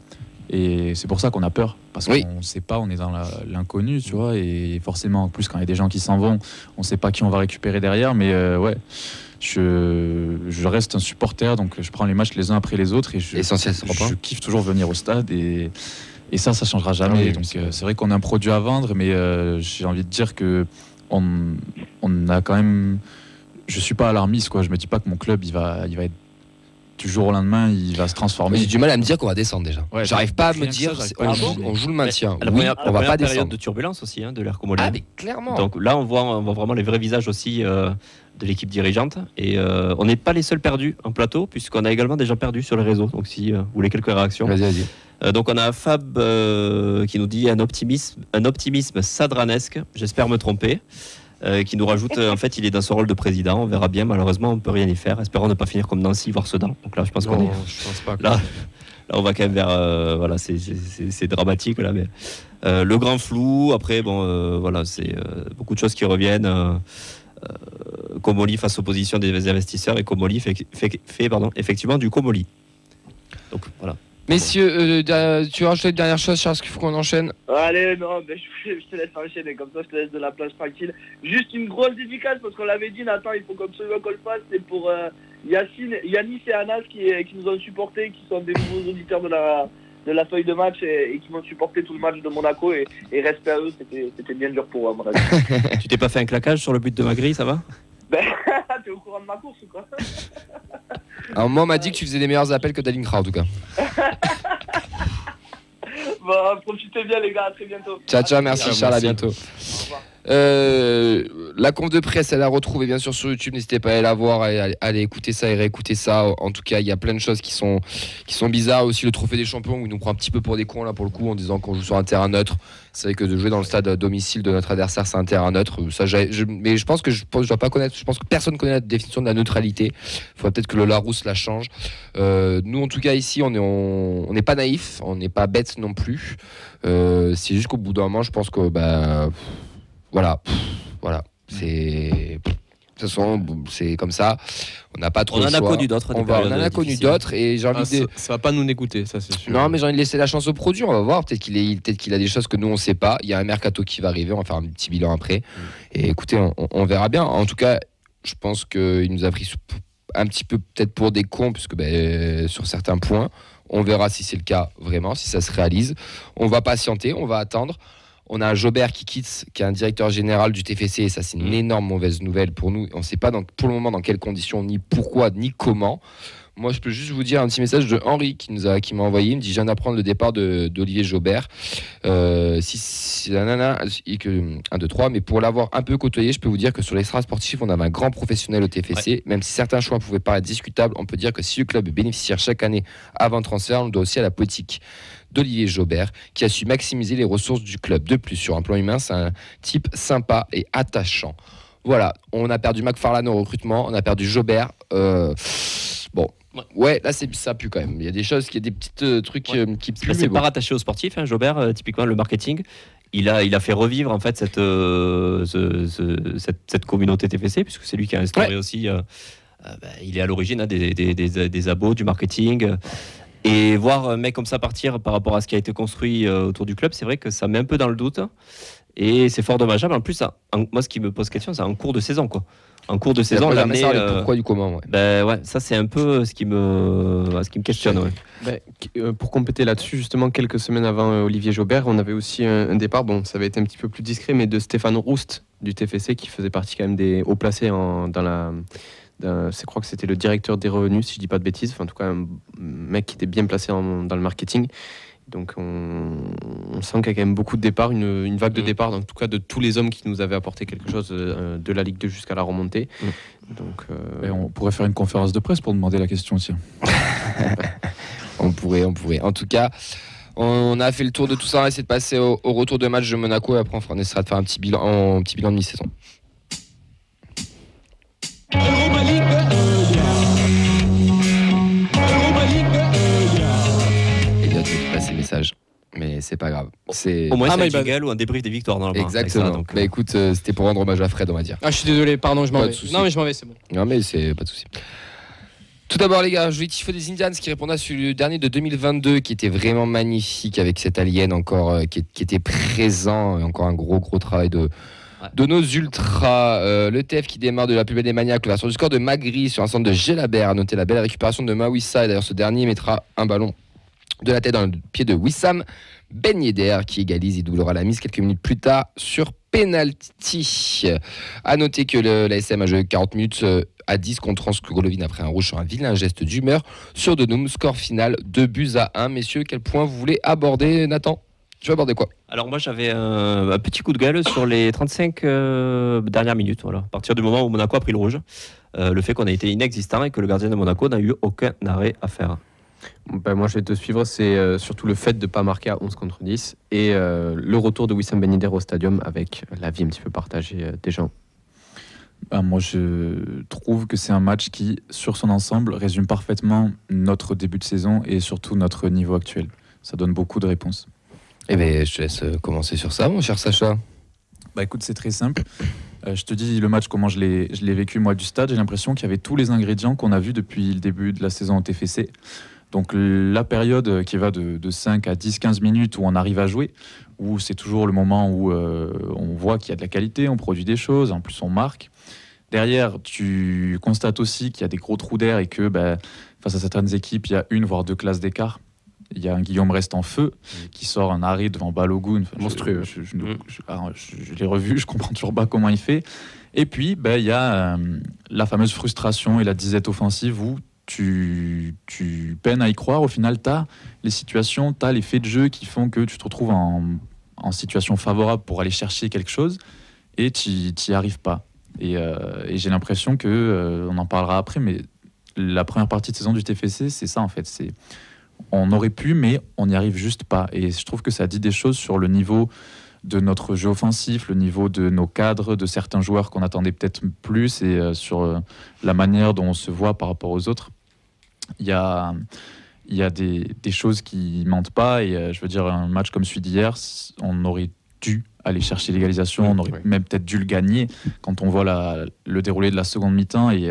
et c'est pour ça qu'on a peur parce qu'on ne sait pas, on est dans l'inconnu, tu vois. Et forcément, en plus, quand il y a des gens qui s'en vont, on ne sait pas qui on va récupérer derrière. Mais je reste un supporter, donc je prends les matchs les uns après les autres et je kiffe toujours venir au stade et ça changera jamais. Donc c'est vrai qu'on a un produit à vendre, mais j'ai envie de dire que on a quand même... Je suis pas alarmiste, quoi. Je me dis pas que mon club il va être du jour au lendemain, il va se transformer. J'ai du mal à me dire qu'on va descendre déjà. Ouais, J'arrive pas à me rien que dire, ça, j'arrive pas à imaginer. on joue le maintien. La Oui, première, on va pas période descendre. de turbulence aussi de l'Herco Mollien. Ah, mais clairement. Donc là, on voit vraiment les vrais visages aussi de l'équipe dirigeante. Et on n'est pas les seuls perdus en plateau, puisqu'on a également des gens perdus sur les réseaux. Donc si vous voulez quelques réactions. Vas-y. Donc on a Fab qui nous dit un optimisme sadranesque, j'espère me tromper. Qui nous rajoute, en fait, il est dans son rôle de président. On verra bien. Malheureusement, on ne peut rien y faire. Espérons ne pas finir comme Nancy, voire Sedan. Donc là, je pense qu'on est. Je pense pas. Là, on va quand même vers. Voilà, c'est dramatique. Là, mais, le grand flou. Après, bon, voilà, c'est beaucoup de choses qui reviennent. Comolli face aux positions des investisseurs et Comolli fait effectivement du Comolli. Donc voilà. Messieurs, tu veux rajouter une dernière chose, Charles, qu'il faut qu'on enchaîne? Allez, non, mais je te laisse enchaîner, comme ça je te laisse de la place tranquille. Juste une grosse dédicace, parce qu'on l'avait dit, Nathan, il faut absolument qu'on le fasse, c'est pour Yanis et Anas qui nous ont supportés, qui sont des nouveaux auditeurs de la feuille de match et qui m'ont supporté tout le match de Monaco, et respect à eux, c'était bien dur pour eux, à mon avis. Tu t'es pas fait un claquage sur le but de Magri, ça va? Ben, t'es au courant de ma course ou quoi? Alors, moi, on m'a dit que tu faisais des meilleurs appels que Dalinkra, en tout cas. Bon, profitez bien, les gars, à très bientôt. Ciao, merci Charles, à bientôt. Au revoir. La conf de presse, elle la retrouve bien sûr sur YouTube. N'hésitez pas à aller la voir, aller écouter ça et réécouter ça. En tout cas, il y a plein de choses qui sont bizarres. Aussi, le trophée des champions où il nous prend un petit peu pour des cons là pour le coup en disant qu'on joue sur un terrain neutre. C'est vrai que de jouer dans le stade à domicile de notre adversaire, c'est un terrain neutre. Ça, mais je pense que je dois pas connaître. Je pense que personne connaît la définition de la neutralité. Il faudrait peut-être que le Larousse la change. Nous, en tout cas, ici, on n'est pas naïf, on n'est pas bête non plus. C'est juste qu'au bout d'un moment, je pense que voilà. C'est de toute façon, c'est comme ça. On n'a pas trop. On le en a choix. connu d'autres. On en a connu d'autres et j'ai envie de. Ça va pas nous dégoûter, ça c'est sûr. Non, mais j'ai envie de laisser la chance au produit. On va voir. Peut-être qu'il a des choses que nous on sait pas. Il y a un mercato qui va arriver. On va faire un petit bilan après. Et écoutez, on verra bien. En tout cas, je pense qu'il nous a pris un petit peu peut-être pour des cons, puisque sur certains points, on verra si c'est le cas vraiment, si ça se réalise. On va patienter, on va attendre. On a un Jobert qui quitte, qui est un directeur général du TFC, et ça c'est une énorme mauvaise nouvelle pour nous. On ne sait pas pour le moment dans quelles conditions, ni pourquoi, ni comment. Moi je peux juste vous dire un petit message de Henri qui m'a envoyé. Il me dit: je viens d'apprendre le départ d'Olivier Jobert. 1, 2, 3. Mais pour l'avoir un peu côtoyé, je peux vous dire que sur l'extra sportif, on avait un grand professionnel au TFC. Ouais. Même si certains choix pouvaient paraître discutables, on peut dire que si le club est bénéficiaire chaque année avant le transfert, on le doit aussi à la politique d'Olivier Jobert, qui a su maximiser les ressources du club. De plus, sur un plan humain, c'est un type sympa et attachant. Voilà, on a perdu McFarlane au recrutement, on a perdu Jobert. Ouais, là ça pue quand même. Il y a des choses, il y a des petits trucs qui puent. C'est pas rattaché au sportif, Jobert, typiquement le marketing. Il a fait revivre en fait cette communauté TFC, puisque c'est lui qui a instauré aussi. Il est à l'origine des abos, du marketing. Et voir un mec comme ça partir par rapport à ce qui a été construit autour du club, c'est vrai que ça met un peu dans le doute. Et c'est fort dommageable. En plus, moi, ce qui me pose question, c'est en cours de saison, quoi. En cours de saison, l'année. Pourquoi du comment, ça c'est un peu ce qui me questionne. Ouais. Pour compléter là-dessus, justement, quelques semaines avant Olivier Jobert, on avait aussi un départ. Bon, ça avait été un petit peu plus discret, mais de Stéphane Roust du TFC, qui faisait partie quand même des hauts placés je crois que c'était le directeur des revenus, si je dis pas de bêtises. Enfin, en tout cas, un mec qui était bien placé dans le marketing. Donc, on sent qu'il y a quand même beaucoup de départs, une vague de départs, en tout cas de tous les hommes qui nous avaient apporté quelque chose de la Ligue 2 jusqu'à la remontée. Donc, et on pourrait faire une conférence de presse pour demander la question aussi. On pourrait. En tout cas, on a fait le tour de tout ça. On va essayer de passer au retour de match de Monaco. Et après, on essaiera de faire un petit bilan de mi-saison. Ces messages, mais c'est pas grave. Au moins c'est un jingle ou un débrief des victoires dans le exactement. Donc, écoute, c'était pour rendre hommage à Fred, on va dire. Ah, je suis désolé, pardon, je m'en vais. Non, mais je m'en vais, c'est bon. Non, mais c'est pas de souci. Tout d'abord, les gars, je vais tifo des Indians qui répondait sur le dernier de 2022 qui était vraiment magnifique avec cet alien encore qui était présent, encore un gros travail de nos ultras. Le TF qui démarre de la plus belle des maniaques, sur du score de Magri sur un centre de Gelabert. À noter la belle récupération de Mawissa, et d'ailleurs ce dernier mettra un ballon de la tête dans le pied de Wissam Ben Yedder qui égalise et doublera la mise quelques minutes plus tard sur penalty. À noter que l'ASM a joué 40 minutes à 10 contre Anse Golovin après un rouge sur un vilain geste d'humeur sur Donum. Score final 2-1. Messieurs, quel point vous voulez aborder, Nathan? Tu vas aborder quoi? Alors moi j'avais un petit coup de gueule sur les 35 dernières minutes. Voilà. À partir du moment où Monaco a pris le rouge, le fait qu'on a été inexistant et que le gardien de Monaco n'a eu aucun arrêt à faire. Moi je vais te suivre, c'est surtout le fait de ne pas marquer à 11 contre 10 et le retour de Wissam Ben Yedder au stadium avec l'avis un petit peu partagé des gens. Moi, je trouve que c'est un match qui, sur son ensemble, résume parfaitement notre début de saison et surtout notre niveau actuel. Ça donne beaucoup de réponses. Eh bien, je te laisse commencer sur ça, mon cher Sacha. Écoute, c'est très simple. Je te dis le match, comment je l'ai vécu moi du stade. J'ai l'impression qu'il y avait tous les ingrédients qu'on a vus depuis le début de la saison en TFC. Donc la période qui va de 5 à 10-15 minutes où on arrive à jouer, où c'est toujours le moment où on voit qu'il y a de la qualité, on produit des choses, en plus on marque. Derrière, tu constates aussi qu'il y a des gros trous d'air et que face à certaines équipes, il y a 1 voire 2 classes d'écart. Il y a un Guillaume Rest en feu qui sort un arrêt devant Balogun. Monstrueux. Je l'ai revu, je comprends toujours pas comment il fait. Et puis, il y a la fameuse frustration et la disette offensive où tu peines à y croire. Au final, tu as les situations, tu as les faits de jeu qui font que tu te retrouves en situation favorable pour aller chercher quelque chose et tu n'y arrives pas. Et j'ai l'impression que, on en parlera après, mais la première partie de saison du TFC, c'est ça en fait. On aurait pu, mais on n'y arrive juste pas. Et je trouve que ça dit des choses sur le niveau de notre jeu offensif, le niveau de nos cadres, de certains joueurs qu'on attendait peut-être plus, et sur la manière dont on se voit par rapport aux autres. Il y a des choses qui mentent pas. Et je veux dire, un match comme celui d'hier, on aurait dû aller chercher l'égalisation, on aurait même peut-être dû le gagner quand on voit le déroulé de la seconde mi-temps. Et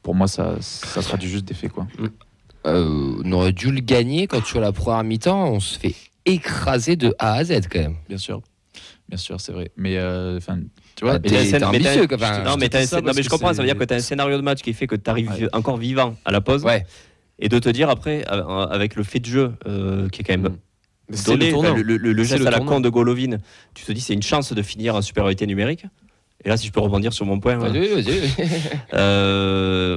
pour moi, ça sera du juste défait, quoi. On aurait dû le gagner quand sur la première mi-temps, on se fait écraser de A à Z quand même. Bien sûr, c'est vrai. Mais tu vois, t'es ambitieux quand même. Non, mais je comprends, ça veut dire que tu as un scénario de match qui fait que tu arrives encore vivant à la pause. Ouais. Et de te dire après, avec le fait de jeu qui est quand même donné, le geste à la con de Golovin, tu te dis c'est une chance de finir en supériorité numérique. Et là, si je peux rebondir sur mon point, vas-y.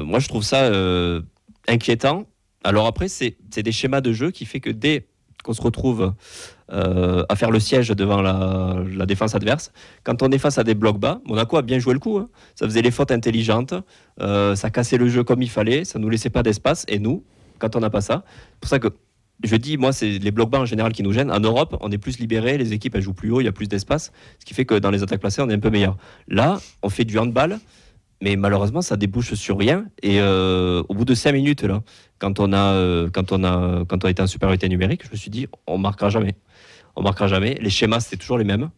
moi je trouve ça inquiétant. Alors après, c'est des schémas de jeu qui fait que dès qu'on se retrouve à faire le siège devant la défense adverse, quand on est face à des blocs bas, Monaco a bien joué le coup. Ça faisait les fautes intelligentes, ça cassait le jeu comme il fallait, ça nous laissait pas d'espace. Et nous, quand on n'a pas ça, c'est pour ça que je dis, moi, c'est les blocs bas en général qui nous gênent. En Europe, on est plus libéré, les équipes elles jouent plus haut, il y a plus d'espace, ce qui fait que dans les attaques placées, on est un peu meilleur. Là, on fait du handball. Mais malheureusement, ça débouche sur rien. Et au bout de 5 minutes, là, quand on a été en supériorité numérique, je me suis dit, on marquera jamais. Les schémas, c'était toujours les mêmes.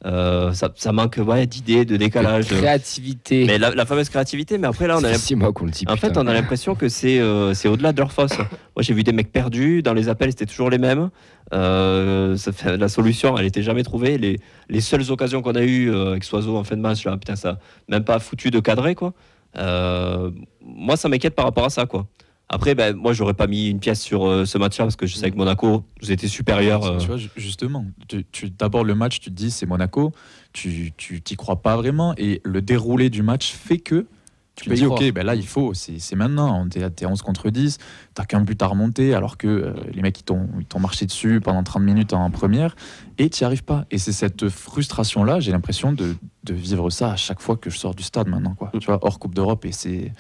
Ça manque d'idées, de décalage, de créativité. Mais la fameuse créativité. Mais après là, on a l'impression que c'est au-delà de leur force. Moi, j'ai vu des mecs perdus dans les appels, c'était toujours les mêmes. La solution, elle était jamais trouvée. Les seules occasions qu'on a eues avec Soiseau en fin de match, là, putain, ça même pas foutu de cadrer, quoi. Moi, ça m'inquiète par rapport à ça, quoi. Après, moi, j'aurais pas mis une pièce sur ce match-là parce que je sais que Monaco nous était supérieur. Tu vois, justement, tu d'abordes le match, tu te dis c'est Monaco, tu t'y crois pas vraiment, et le déroulé du match fait que tu te dis ok, là il faut, c'est maintenant, t'es 11 contre 10, t'as qu'un but à remonter, alors que les mecs ils t'ont marché dessus pendant 30 minutes en première, et t'y arrives pas. Et c'est cette frustration-là, j'ai l'impression de vivre ça à chaque fois que je sors du stade maintenant, quoi. Tu vois, hors Coupe d'Europe, et c'est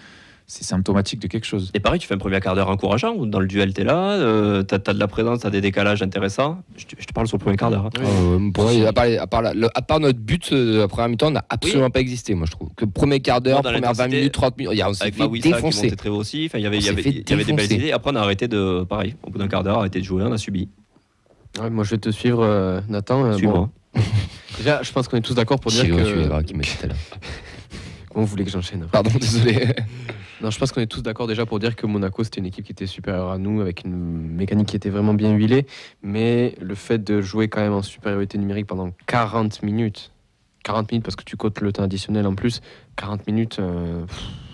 symptomatique de quelque chose. Et pareil, tu fais un premier quart d'heure encourageant, où dans le duel, t'es là, t'as de la présence, t'as des décalages intéressants. Je te parle sur le premier quart d'heure. Pour moi, à part notre but, la première mi-temps n'a absolument pas existé, moi je trouve. Que premier quart d'heure, première 20 minutes, 30 minutes, on s'est fait défoncer. Qui montait très haut aussi. Il y avait des belles idées. Après, on a arrêté pareil, au bout d'un quart d'heure, arrêté de jouer, on a subi. Ouais, moi, je vais te suivre, Nathan. Suis-moi. Déjà, je pense qu'on est tous d'accord pour dire que... qui me dit tout à l'heure. Comment vous voulez que j'enchaîne ? Pardon, désolé. Non, je pense qu'on est tous d'accord déjà pour dire que Monaco, c'était une équipe qui était supérieure à nous, avec une mécanique qui était vraiment bien huilée. Mais le fait de jouer quand même en supériorité numérique pendant 40 minutes parce que tu cotes le temps additionnel en plus, 40 minutes,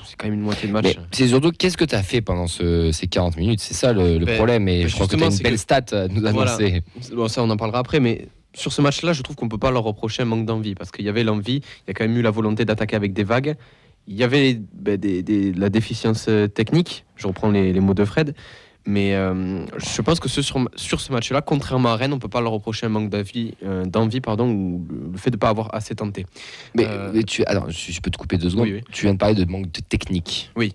c'est quand même une moitié de match. Mais c'est surtout, qu'est-ce que tu as fait pendant ces 40 minutes ? C'est ça le problème. Et je crois que tu as une belle stat à nous annoncer. Voilà. Bon, ça, on en parlera après, mais sur ce match-là, je trouve qu'on ne peut pas leur reprocher un manque d'envie, parce qu'il y avait l'envie, il y a quand même eu la volonté d'attaquer avec des vagues. Il y avait la déficience technique, je reprends les mots de Fred, mais je pense que sur ce match-là, contrairement à Rennes, on ne peut pas leur reprocher un manque d'envie, ou le fait de ne pas avoir assez tenté. Mais alors, je peux te couper 2 secondes. Oui. Tu viens de parler de manque de technique. Oui.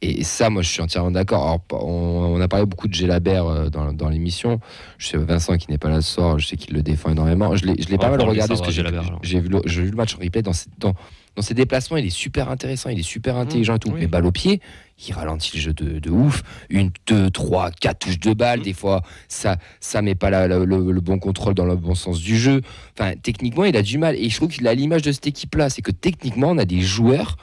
Et ça, moi, je suis entièrement d'accord. Alors, on a parlé beaucoup de Gelabert dans l'émission. Je sais Vincent qui n'est pas là ce soir, je sais qu'il le défend énormément. Je l'ai pas mal regardé parce que j'ai vu le match en replay. Dans ses déplacements, il est super intéressant, il est super intelligent et tout. Oui. Mais balle au pied, il ralentit le jeu de ouf. 1, 2, 3, 4 touches de balle. Des fois, ça met pas le bon contrôle dans le bon sens du jeu. Enfin, techniquement, il a du mal. Et je trouve qu'il a l'image de cette équipe-là. C'est que techniquement, on a des joueurs.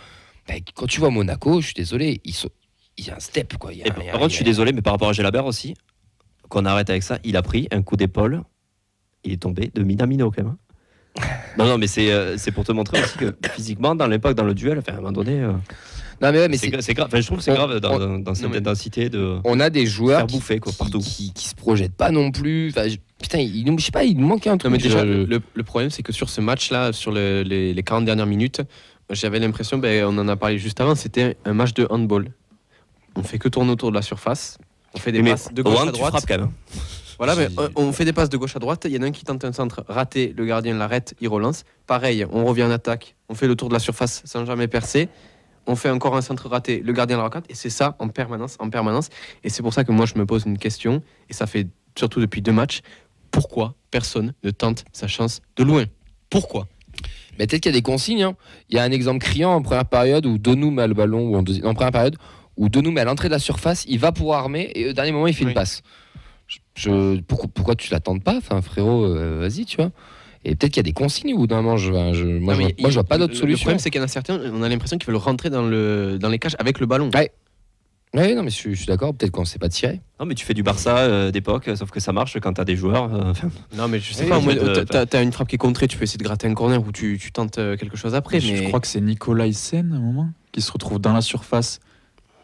Quand tu vois Monaco, je suis désolé, il y a un step, quoi. Par contre, je suis désolé, mais par rapport à Gelabert aussi, qu'on arrête avec ça, il a pris un coup d'épaule, il est tombé de Minamino quand même. Non, mais c'est pour te montrer aussi que physiquement, dans l'impact, dans le duel, à un moment donné, Non, mais c'est grave. Enfin, je trouve que c'est grave dans cette intensité de. On a des joueurs faire bouffer, quoi, partout. qui se projettent pas non plus. Enfin, putain, je sais pas, il nous manque un truc. Non, mais déjà, le problème, c'est que sur ce match-là, sur les 40 dernières minutes, j'avais l'impression, on en a parlé juste avant, c'était un match de handball. On fait que tourner autour de la surface. On fait des passes de gauche à droite. Tu frappes quand même. Voilà, mais on fait des passes de gauche à droite. Il y en a un qui tente un centre raté, le gardien l'arrête, il relance. Pareil, on revient en attaque, on fait le tour de la surface sans jamais percer. On fait encore un centre raté, le gardien la recarte. Et c'est ça en permanence. Et c'est pour ça que moi, je me pose une question. Et ça fait surtout depuis 2 matchs. Pourquoi personne ne tente sa chance de loin? Pourquoi? Mais peut-être qu'il y a des consignes. Hein. Il y a un exemple criant en première période où Donou met le ballon, ou en première période, où Donou met à l'entrée de la surface, il va pour armer et au dernier moment il fait une passe. Pourquoi tu l'attends pas? Enfin, frérot, vas-y, tu vois. Et peut-être qu'il y a des consignes ou d'un moment, je vois pas d'autre solution. Le problème, c'est qu'il y en a certains, on a l'impression qu'ils veulent rentrer dans les cages avec le ballon. Ouais. Oui, non, mais je suis d'accord. Peut-être qu'on ne sait pas tirer. Non, mais tu fais du Barça d'époque, sauf que ça marche quand t'as des joueurs. Non, mais je sais pas. T'as une frappe qui est contrée, tu peux essayer de gratter un corner ou tu tentes quelque chose après. Mais je crois que c'est Nicolas Hyssen à un moment qui se retrouve dans la surface,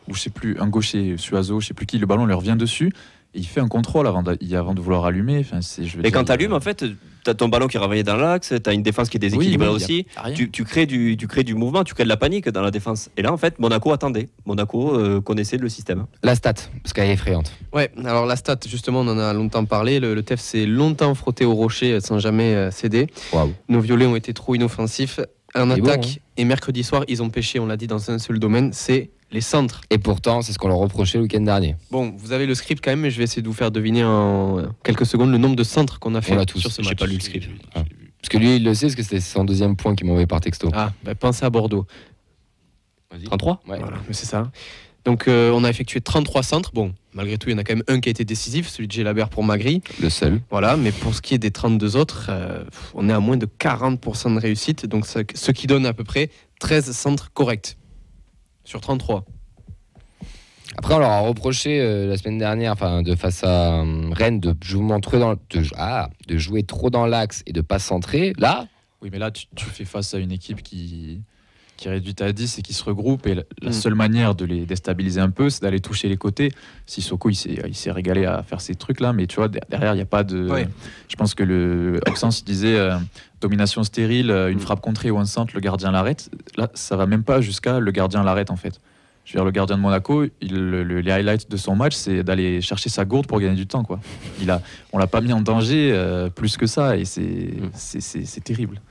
ou je sais plus, un gaucher, Suazo, je sais plus qui, le ballon lui revient dessus. Et il fait un contrôle avant de vouloir allumer. Enfin, et quand tu allumes, en fait, tu as ton ballon qui est renvoyé dans l'axe, tu as une défense qui est déséquilibrée aussi. Tu crées du mouvement, tu crées de la panique dans la défense. Et là, en fait, Monaco attendait. Monaco connaissait le système. La stat, parce qu'elle est effrayante. Ouais, alors la stat, justement, on en a longtemps parlé. Le TEF s'est longtemps frotté au rocher sans jamais céder. Wow. Nos violets ont été trop inoffensifs. En attaque, et mercredi soir, ils ont pêché, on l'a dit, dans un seul domaine, c'est les centres. Et pourtant, c'est ce qu'on leur reprochait le week-end dernier. Bon, vous avez le script quand même, mais je vais essayer de vous faire deviner en quelques secondes le nombre de centres qu'on a fait sur ce match. J'ai pas lu le script. Parce que lui, il le sait, parce que c'était son 2e point qu'il m'a envoyé par texto. Pensez à Bordeaux. Vas-y. 33 Ouais. Voilà, c'est ça. Donc, on a effectué 33 centres. Bon, malgré tout, il y en a quand même un qui a été décisif, celui de Gelabert pour Magri. Le seul. Voilà, mais pour ce qui est des 32 autres, on est à moins de 40% de réussite. Donc, ce qui donne à peu près 13 centres corrects sur 33. Après, on leur a reproché la semaine dernière, face à Rennes, de jouer trop dans l'axe et de pas centrer. Là, oui, mais là, tu fais face à une équipe qui est réduite à 10 et qui se regroupe. Et la seule manière de les déstabiliser un peu, c'est d'aller toucher les côtés. Sissoko, il s'est régalé à faire ces trucs-là, mais tu vois, derrière, il n'y a pas de. Ouais. Je pense que le Auxence disait domination stérile, une frappe contrée ou un centre, le gardien l'arrête. Là, ça va même pas jusqu'à le gardien l'arrête, en fait. Je veux dire, le gardien de Monaco, les highlights de son match, c'est d'aller chercher sa gourde pour gagner du temps, quoi. On l'a pas mis en danger plus que ça, et c'est terrible.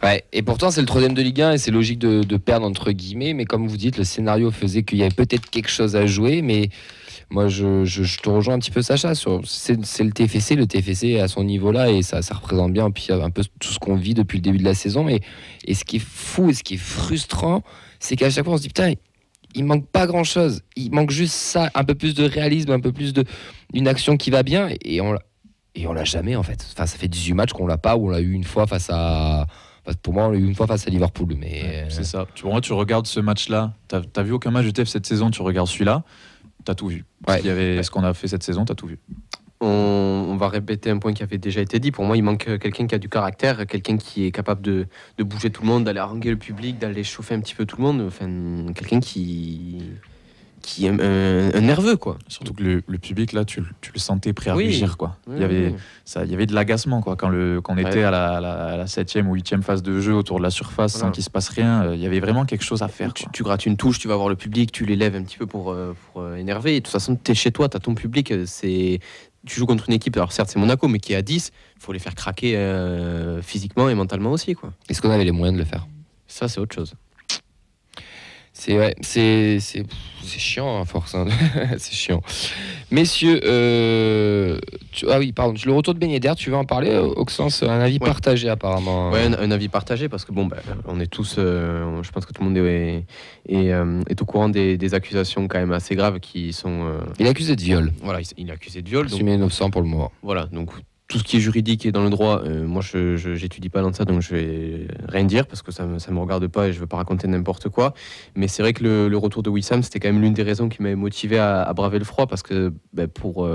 Ouais, et pourtant c'est le 3e de Ligue 1 et c'est logique de perdre entre guillemets, mais comme vous dites, le scénario faisait qu'il y avait peut-être quelque chose à jouer, mais moi je te rejoins un petit peu, Sacha, c'est le TFC. Le TFC à son niveau là, et ça représente bien puis un peu tout ce qu'on vit depuis le début de la saison. Et ce qui est fou et ce qui est frustrant, c'est qu'à chaque fois on se dit putain, il manque pas grand chose, il manque juste ça, un peu plus de réalisme, un peu plus d'une action qui va bien, et on l'a jamais en fait. Enfin, ça fait 18 matchs qu'on l'a pas, ou on l'a eu une fois pour moi, on l'a eu une fois face à Liverpool. Mais c'est ça. Pour moi, tu regardes ce match-là, t'as vu aucun match de TF cette saison, tu regardes celui-là, t'as tout vu. Ce qu'on a fait cette saison, t'as tout vu. On va répéter un point qui avait déjà été dit. Pour moi, il manque quelqu'un qui a du caractère, quelqu'un qui est capable de bouger tout le monde, d'aller haranguer le public, d'aller chauffer un petit peu tout le monde. Enfin, quelqu'un qui qui est un nerveux, quoi. Surtout que le public, là, tu le sentais prêt à Oui. rugir, quoi. Oui, Il y avait, oui. il y avait de l'agacement, quoi. Quand on était à la 7e ou 8e phase de jeu autour de la surface Voilà. sans qu'il se passe rien, il y avait vraiment quelque chose à faire, quoi. Tu grattes une touche, tu vas voir le public, tu l'élèves un petit peu pour énerver. Et de toute façon, tu es chez toi, tu as ton public. Tu joues contre une équipe, alors certes c'est Monaco, mais qui est à 10, il faut les faire craquer physiquement et mentalement aussi, quoi. Est-ce qu'on avait les moyens de le faire? Ça, c'est autre chose. C'est chiant à force, hein. C'est chiant. Messieurs, ah oui, pardon, le retour de Ben Yedder, tu veux en parler, Auxence? Un avis Ouais. partagé apparemment. Ouais, un avis partagé parce que bon, on est tous, je pense que tout le monde est au courant des accusations quand même assez graves qui sont. Il est accusé de viol. Voilà, il est accusé de viol. Donc, Assumé innocent pour le moment. voilà, donc tout ce qui est juridique et dans le droit, moi je j'étudie pas dans ça, donc je vais rien dire parce que ça me regarde pas et je veux pas raconter n'importe quoi. Mais c'est vrai que le retour de Wissam, c'était quand même l'une des raisons qui m'avait motivé à braver le froid parce que pour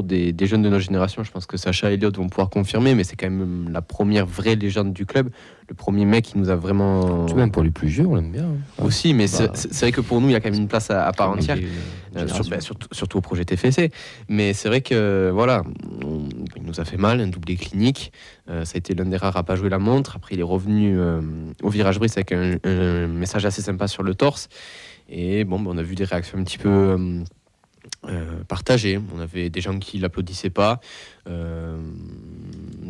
des jeunes de notre génération, je pense que Sacha et Elliott vont pouvoir confirmer, mais c'est quand même la première vraie légende du club, le premier mec qui nous a vraiment. Tout même pour les plus vieux, on l'aime bien. Hein. Aussi, mais Bah, c'est vrai que pour nous, il y a quand même une place à part entière. Surtout au projet TFC. Mais c'est vrai que voilà, il nous a fait mal, un doublé clinique. Ça a été l'un des rares à pas jouer la montre. Après, il est revenu au virage Brice avec un message assez sympa sur le torse. Et bon, on a vu des réactions un petit peu partagées. On avait des gens qui l'applaudissaient pas,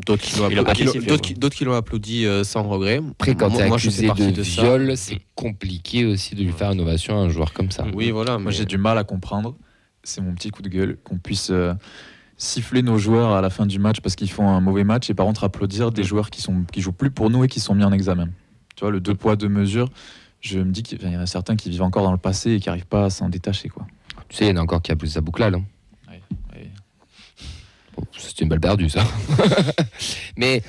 d'autres qui l'ont applaudi sans regret. Après, quand tu es Moi, je fais accusé partie de ça. viol, c'est compliqué aussi de lui faire une ovation à un joueur comme ça. Oui, voilà. Moi, mais- j'ai du mal à comprendre. C'est mon petit coup de gueule qu'on puisse siffler nos joueurs à la fin du match parce qu'ils font un mauvais match et par contre applaudir des joueurs qui jouent plus pour nous et qui sont mis en examen. Tu vois, le 2 poids 2 mesures. Je me dis qu'il y en a certains qui vivent encore dans le passé et qui n'arrivent pas à s'en détacher, quoi. Tu sais, il y en a encore qui applaudissent sa boucle là. Ouais. Bon, c'était une balle perdue, ça. Mais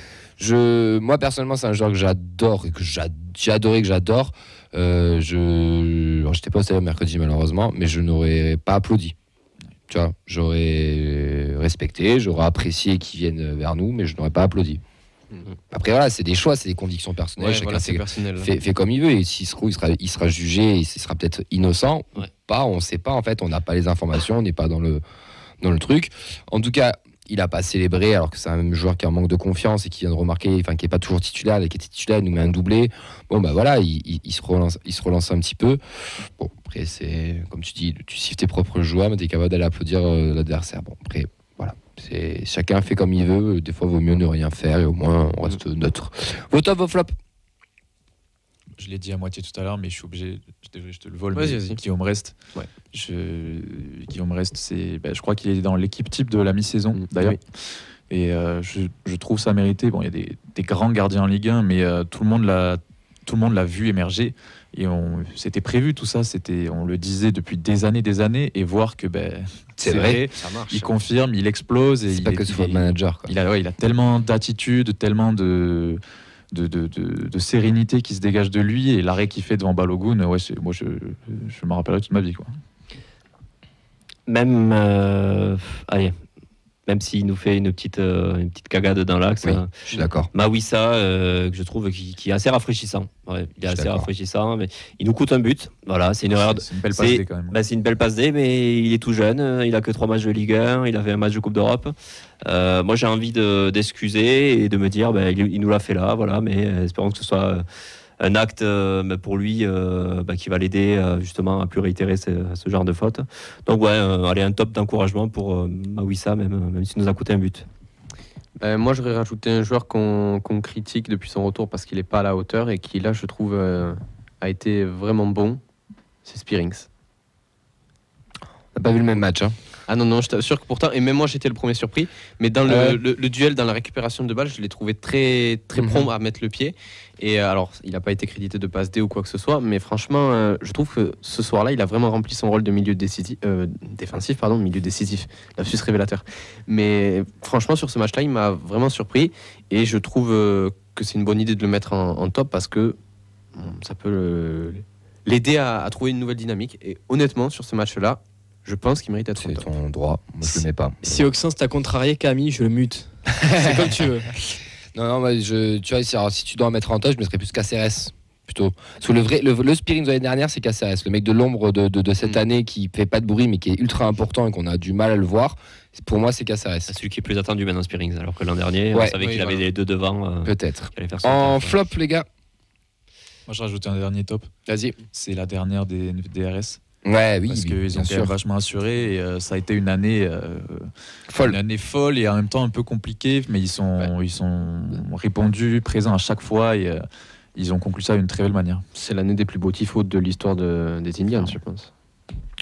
moi, personnellement, c'est un joueur que j'adore et que j'ai adoré, que j'adore. Alors, j'étais pas au stade mercredi, malheureusement, mais je n'aurais pas applaudi. Tu vois, j'aurais respecté, j'aurais apprécié qu'ils viennent vers nous, mais je n'aurais pas applaudi. Après, voilà, c'est des choix, c'est des convictions personnelles. Ouais, Chacun voilà, c'est fait, personnel. fait comme il veut. Et s'il se trouve, il sera jugé, et il sera peut-être innocent ou Ouais. pas. On ne sait pas, en fait. On n'a pas les informations, on n'est pas dans le truc. En tout cas, il n'a pas célébré, alors que c'est un même joueur qui est en manque de confiance et qui vient de remarquer, enfin, qui n'est pas toujours titulaire, et qui est titulaire, il nous met un doublé. Bon, bah voilà, il se relance un petit peu. Bon, après, c'est comme tu dis, tu siffles tes propres joueurs, mais tu es capable d'aller applaudir l'adversaire. Bon, après, voilà. Chacun fait comme il veut. Des fois, il vaut mieux ne rien faire et au moins, on reste neutre. Vos top, vos flops? Je l'ai dit à moitié tout à l'heure, mais je suis obligé. Désolé, je te le vole. Vas-y, mais vas-y. Guillaume Rest. Ouais. Guillaume Rest, je crois qu'il est dans l'équipe type de la mi-saison, d'ailleurs. Oui. Et je trouve ça mérité. Bon, il y a des grands gardiens en Ligue 1, mais tout le monde l'a vu émerger. Et c'était prévu tout ça. On le disait depuis des années, et voir que C'est vrai. Ça marche. il confirme, il explose. Et C'est pas que ce soit le manager, quoi. il a tellement d'attitude, tellement de sérénité qui se dégage de lui, et l'arrêt qu'il fait devant Balogun, ouais, moi je m'en rappellerai toute ma vie, quoi. Même, allez, même s'il nous fait une petite cagade dans l'axe, Oui, je suis d'accord. Mawissa, que je trouve qui est assez rafraîchissant. Ouais, il est Je suis assez d'accord. rafraîchissant, mais il nous coûte un but. Voilà, c'est une erreur. C'est une belle passe D, quand même. C'est une belle passe D, mais il est tout jeune. Il a que 3 matchs de Ligue 1. Il a fait un match de Coupe d'Europe. Moi, j'ai envie d'excuser et de me dire, il nous l'a fait là, voilà. Mais espérons que ce soit un acte pour lui qui va l'aider justement à plus réitérer ce genre de faute. Donc ouais, allez, un top d'encouragement pour Mawissa, même s'il nous a coûté un but. Moi, j'aurais rajouté un joueur qu'on critique depuis son retour parce qu'il n'est pas à la hauteur et qui, là, je trouve, a été vraiment bon. C'est Spearings. On n'a pas vu le même match, hein. Ah non, je t'assure que pourtant, et même moi j'étais le premier surpris, mais dans le duel, dans la récupération de balles, je l'ai trouvé très prompt à mettre le pied. Et alors, il n'a pas été crédité de passe D ou quoi que ce soit, mais franchement, je trouve que ce soir-là, il a vraiment rempli son rôle de milieu décisif, lapsus révélateur. Mais franchement, sur ce match-là, il m'a vraiment surpris, et je trouve que c'est une bonne idée de le mettre en top parce que ça peut l'aider à trouver une nouvelle dynamique. Et honnêtement, sur ce match-là, je pense qu'il mérite d'être en C'est top. ton droit. Moi, je le mets pas. Si Auxence t'a contrarié, Camille, je le mute. C'est comme tu veux. Non, moi, tu vois, si tu dois en mettre en top, je mettrais plus Caceres. plutôt. Parce que le Spearing de l'année dernière, c'est Caceres, le mec de l'ombre de cette année qui fait pas de bruit mais qui est ultra important et qu'on a du mal à le voir. Pour moi, c'est Caceres. C'est celui qui est plus attendu maintenant Spearings, alors que l'an dernier, on savait qu'il avait les deux devant. Peut-être. En flop, les gars. Moi, je rajoute un dernier top. Vas-y. C'est la dernière des DRS. Ouais, oui. Parce qu'ils ont quand sûr. même vachement assuré. Et, ça a été une année Folle. Une année folle et en même temps un peu compliquée, mais ils sont répondus, présents à chaque fois et ils ont conclu ça d'une très belle manière. C'est l'année des plus beaux tifos de l'histoire des Indians, je pense.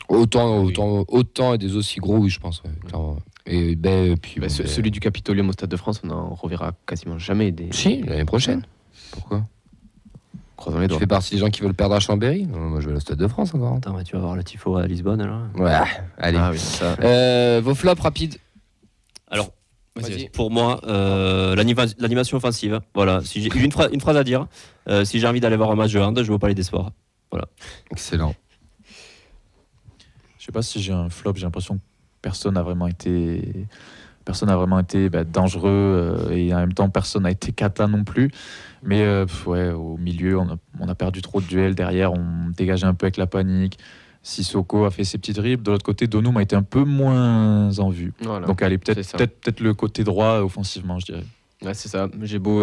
Autant et des aussi gros, oui, je pense. Ouais, clairement. Et puis celui du Capitolium au Stade de France, on n'en reverra quasiment jamais. Si, l'année prochaine. Pourquoi? Croisons les doigts. Tu fais partie des gens qui veulent perdre à Chambéry? Moi, je vais au Stade de France encore. Attends, tu vas voir le tifo à Lisbonne alors. Ouais, allez. Ah oui, ça. Vos flops rapides. Alors, Vas-y. pour moi, l'animation offensive. Hein. Voilà, si j'ai une phrase à dire, si j'ai envie d'aller voir un match de hand, je ne veux pas les décevoir. Voilà. Excellent. Je sais pas si j'ai un flop, j'ai l'impression que personne n'a vraiment été dangereux et en même temps personne n'a été cata non plus. Mais au milieu, on a perdu trop de duels. Derrière, on dégageait un peu avec la panique. Sissoko a fait ses petits dribbles. De l'autre côté, Donum a été un peu moins en vue. Voilà. Donc, elle est peut-être le côté droit offensivement, je dirais. Ouais, c'est ça. J'ai beau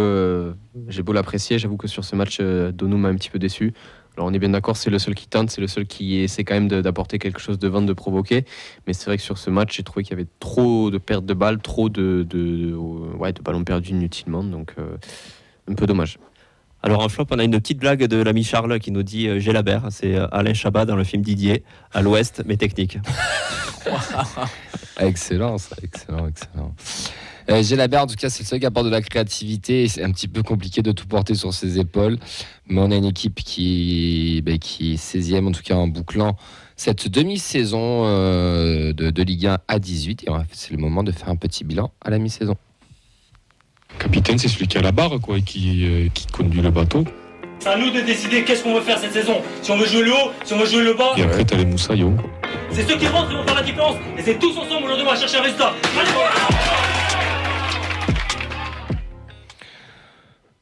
l'apprécier. J'avoue que sur ce match, Donum m'a un petit peu déçu. Alors on est bien d'accord, c'est le seul qui tente, c'est le seul qui essaie quand même d'apporter quelque chose de vente, de provoquer. Mais c'est vrai que sur ce match, j'ai trouvé qu'il y avait trop de pertes de balles, trop de ballons perdus inutilement. Donc un peu dommage. Alors en flop, on a une petite blague de l'ami Charles qui nous dit j'ai la berre. C'est Alain Chabat dans le film Didier, à l'ouest, mais technique. Excellent, ça, excellent. Gélabert, en tout cas, c'est le seul qui apporte de la créativité et c'est un petit peu compliqué de tout porter sur ses épaules. Mais on a une équipe qui est 16e, en tout cas en bouclant cette demi-saison de Ligue 1 à 18. Et c'est le moment de faire un petit bilan à la mi-saison. Capitaine, c'est celui qui a la barre, quoi, et qui conduit le bateau. C'est à nous de décider qu'est-ce qu'on veut faire cette saison. Si on veut jouer le haut, si on veut jouer le bas. Et après, t'as les moussaillots. C'est ceux qui rentrent qui vont faire la différence. Et c'est tous ensemble aujourd'hui on va chercher un résultat. Allez,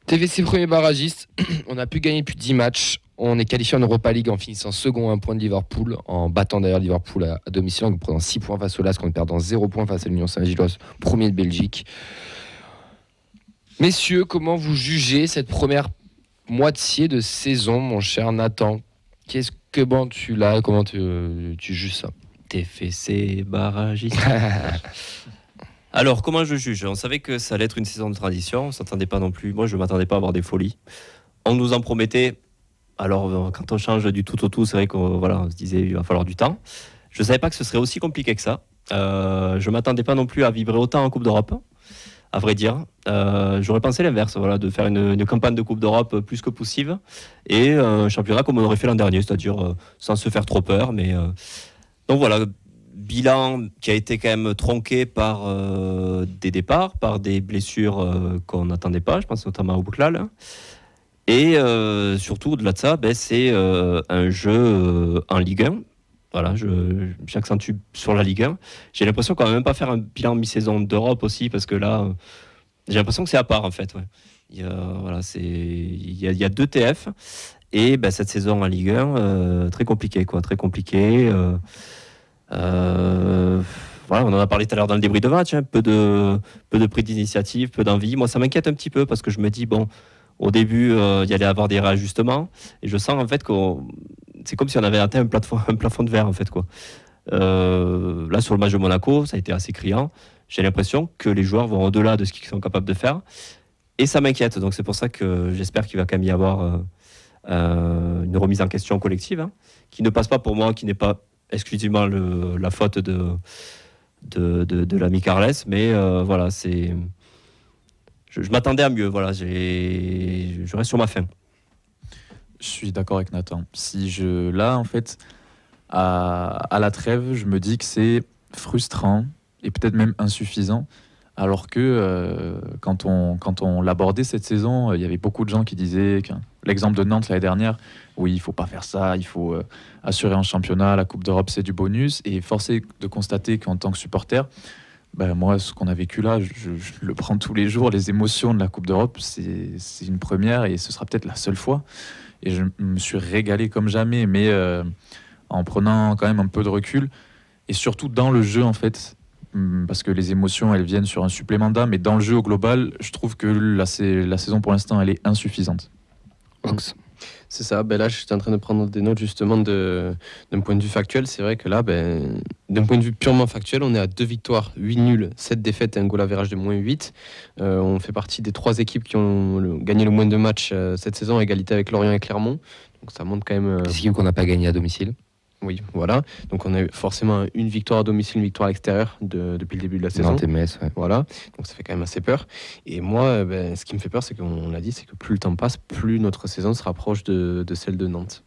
TVC premier barragiste, on a pu gagner plus de 10 matchs. On est qualifié en Europa League en finissant second à un point de Liverpool, en battant d'ailleurs Liverpool à domicile, en prenant 6 points face au LASK, en perdant 0 points face à l'Union Saint-Gilloise, premier de Belgique. Messieurs, comment vous jugez cette première moitié de saison, mon cher Nathan? Comment tu juges ça? TFC barragiste. Alors, comment je juge? On savait que ça allait être une saison de tradition. On s'attendait pas non plus. Moi, je ne m'attendais pas à avoir des folies. On nous en promettait. Alors, quand on change du tout au tout, c'est vrai qu'on on se disait il va falloir du temps. Je ne savais pas que ce serait aussi compliqué que ça. Je ne m'attendais pas non plus à vibrer autant en Coupe d'Europe, à vrai dire. J'aurais pensé l'inverse, de faire une campagne de Coupe d'Europe plus que poussive et un championnat comme on aurait fait l'an dernier, c'est-à-dire sans se faire trop peur. Mais donc voilà. Bilan qui a été quand même tronqué par des départs, par des blessures qu'on n'attendait pas, je pense notamment au Bouclal. Et surtout, au-delà de ça, c'est un jeu en Ligue 1. Voilà, j'accentue sur la Ligue 1. J'ai l'impression qu'on va même pas faire un bilan mi-saison d'Europe aussi, parce que là, j'ai l'impression que c'est à part en fait. Ouais. Il y a 2 TF, et cette saison en Ligue 1, très compliqué, quoi, très compliqué. On en a parlé tout à l'heure dans le débrief de match, peu de prise d'initiative, peu d'envie. Moi, ça m'inquiète un petit peu parce que je me dis, au début, il y allait avoir des réajustements et je sens en fait que c'est comme si on avait atteint un plafond de verre en fait, quoi. Là, sur le match de Monaco, ça a été assez criant. J'ai l'impression que les joueurs vont au-delà de ce qu'ils sont capables de faire et ça m'inquiète. Donc, c'est pour ça que j'espère qu'il va quand même y avoir une remise en question collective qui ne passe pas pour moi, qui n'est pas exclusivement la faute de l'ami Carles, mais je m'attendais à mieux. Je reste sur ma faim. Je suis d'accord avec Nathan. En fait, à la trêve, je me dis que c'est frustrant et peut-être même insuffisant. Alors que quand on l'abordait cette saison, il y avait beaucoup de gens qui disaient l'exemple de Nantes l'année dernière, oui, il ne faut pas faire ça, il faut assurer un championnat, la Coupe d'Europe c'est du bonus. Et force est de constater qu'en tant que supporter, moi, ce qu'on a vécu là, je le prends tous les jours. Les émotions de la Coupe d'Europe, c'est une première et ce sera peut-être la seule fois. et je me suis régalé comme jamais, mais en prenant quand même un peu de recul, et surtout dans le jeu en fait, parce que les émotions elles viennent sur un supplément d'âme, mais dans le jeu au global, je trouve que la saison pour l'instant elle est insuffisante. Ox. C'est ça, là j'étais en train de prendre des notes justement d'un point de vue factuel. C'est vrai que là, d'un point de vue purement factuel, on est à 2 victoires, 8 nuls, 7 défaites et un goal average de -8. On fait partie des 3 équipes qui ont gagné le moins de matchs cette saison, à égalité avec Lorient et Clermont. Donc ça montre quand même... Les équipes qu'on n'a pas gagné à domicile. Oui, voilà. Donc on a eu forcément une victoire à domicile, une victoire à l'extérieur depuis le début de la saison. Nantes et Metz, ouais. Voilà, donc ça fait quand même assez peur. Et moi, ce qui me fait peur, c'est qu'on l'a dit, c'est que plus le temps passe, plus notre saison se rapproche de celle de Nantes.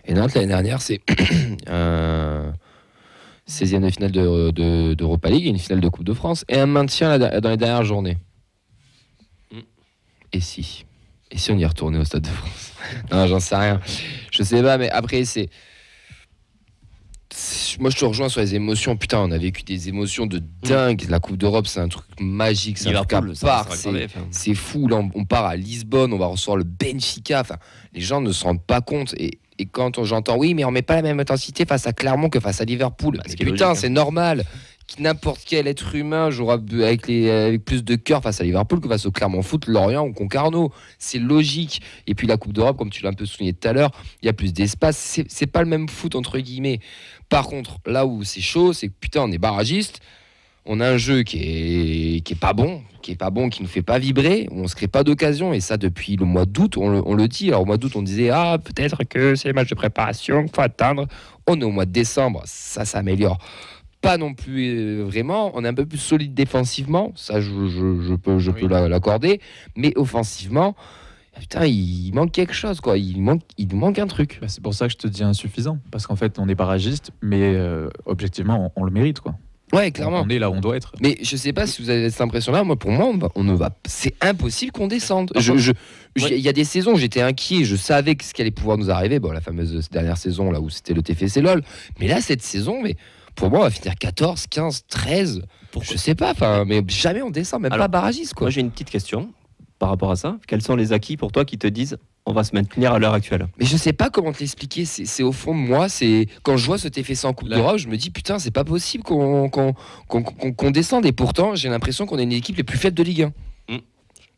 Et Nantes, l'année dernière, c'est un 16e de finale d'Europa League, une finale de Coupe de France et un maintien dans les dernières journées. Et si on y retournait au Stade de France? Non, j'en sais rien. Je sais pas, mais après, moi je te rejoins sur les émotions. Putain, on a vécu des émotions de dingue. La Coupe d'Europe, c'est un truc magique, c'est un truc à part. C'est fou. Là, on part à Lisbonne, on va recevoir le Benfica. Enfin, les gens ne se rendent pas compte. Et quand j'entends, oui, mais on met pas la même intensité face à Clermont que face à Liverpool. Mais putain, logique, c'est normal. N'importe quel être humain jouera avec plus de cœur face à Liverpool que face au Clermont Foot, Lorient ou Concarneau. C'est logique. Et puis la Coupe d'Europe, comme tu l'as un peu souligné tout à l'heure, il y a plus d'espace. C'est pas le même foot entre guillemets. Par contre, là où c'est chaud, c'est que putain, on est barragiste. On a un jeu qui est pas bon, qui nous fait pas vibrer. On se crée pas d'occasion. Et ça depuis le mois d'août, on le dit. Alors au mois d'août, on disait peut-être que c'est les matchs de préparation qu'il faut atteindre. On est au mois de décembre, ça s'améliore. Pas non plus vraiment, on est un peu plus solide défensivement, ça je peux l'accorder, mais offensivement, putain, il manque quelque chose, quoi. Il manque un truc. C'est pour ça que je te dis insuffisant, parce qu'en fait on est barragiste, mais objectivement on le mérite, quoi. Ouais, clairement. On est là où on doit être. Mais je sais pas si vous avez cette impression-là. Moi, pour moi, c'est impossible qu'on descende. Il y a des saisons où j'étais inquiet, je savais ce qui allait pouvoir nous arriver. Bon, la fameuse dernière saison là où c'était le TFC LOL. Mais là, cette saison, pour moi, on va finir 14, 15, 13. Je sais pas, mais jamais on descend, même pas barragiste, quoi. Moi, j'ai une petite question par rapport à ça. Quels sont les acquis pour toi qui te disent on va se maintenir à l'heure actuelle? Mais je sais pas comment te l'expliquer. C'est au fond de moi, quand je vois ce TFC en Coupe d'Europe, je me dis putain, c'est pas possible qu'on descende. Et pourtant, j'ai l'impression qu'on est une équipe les plus faibles de Ligue 1.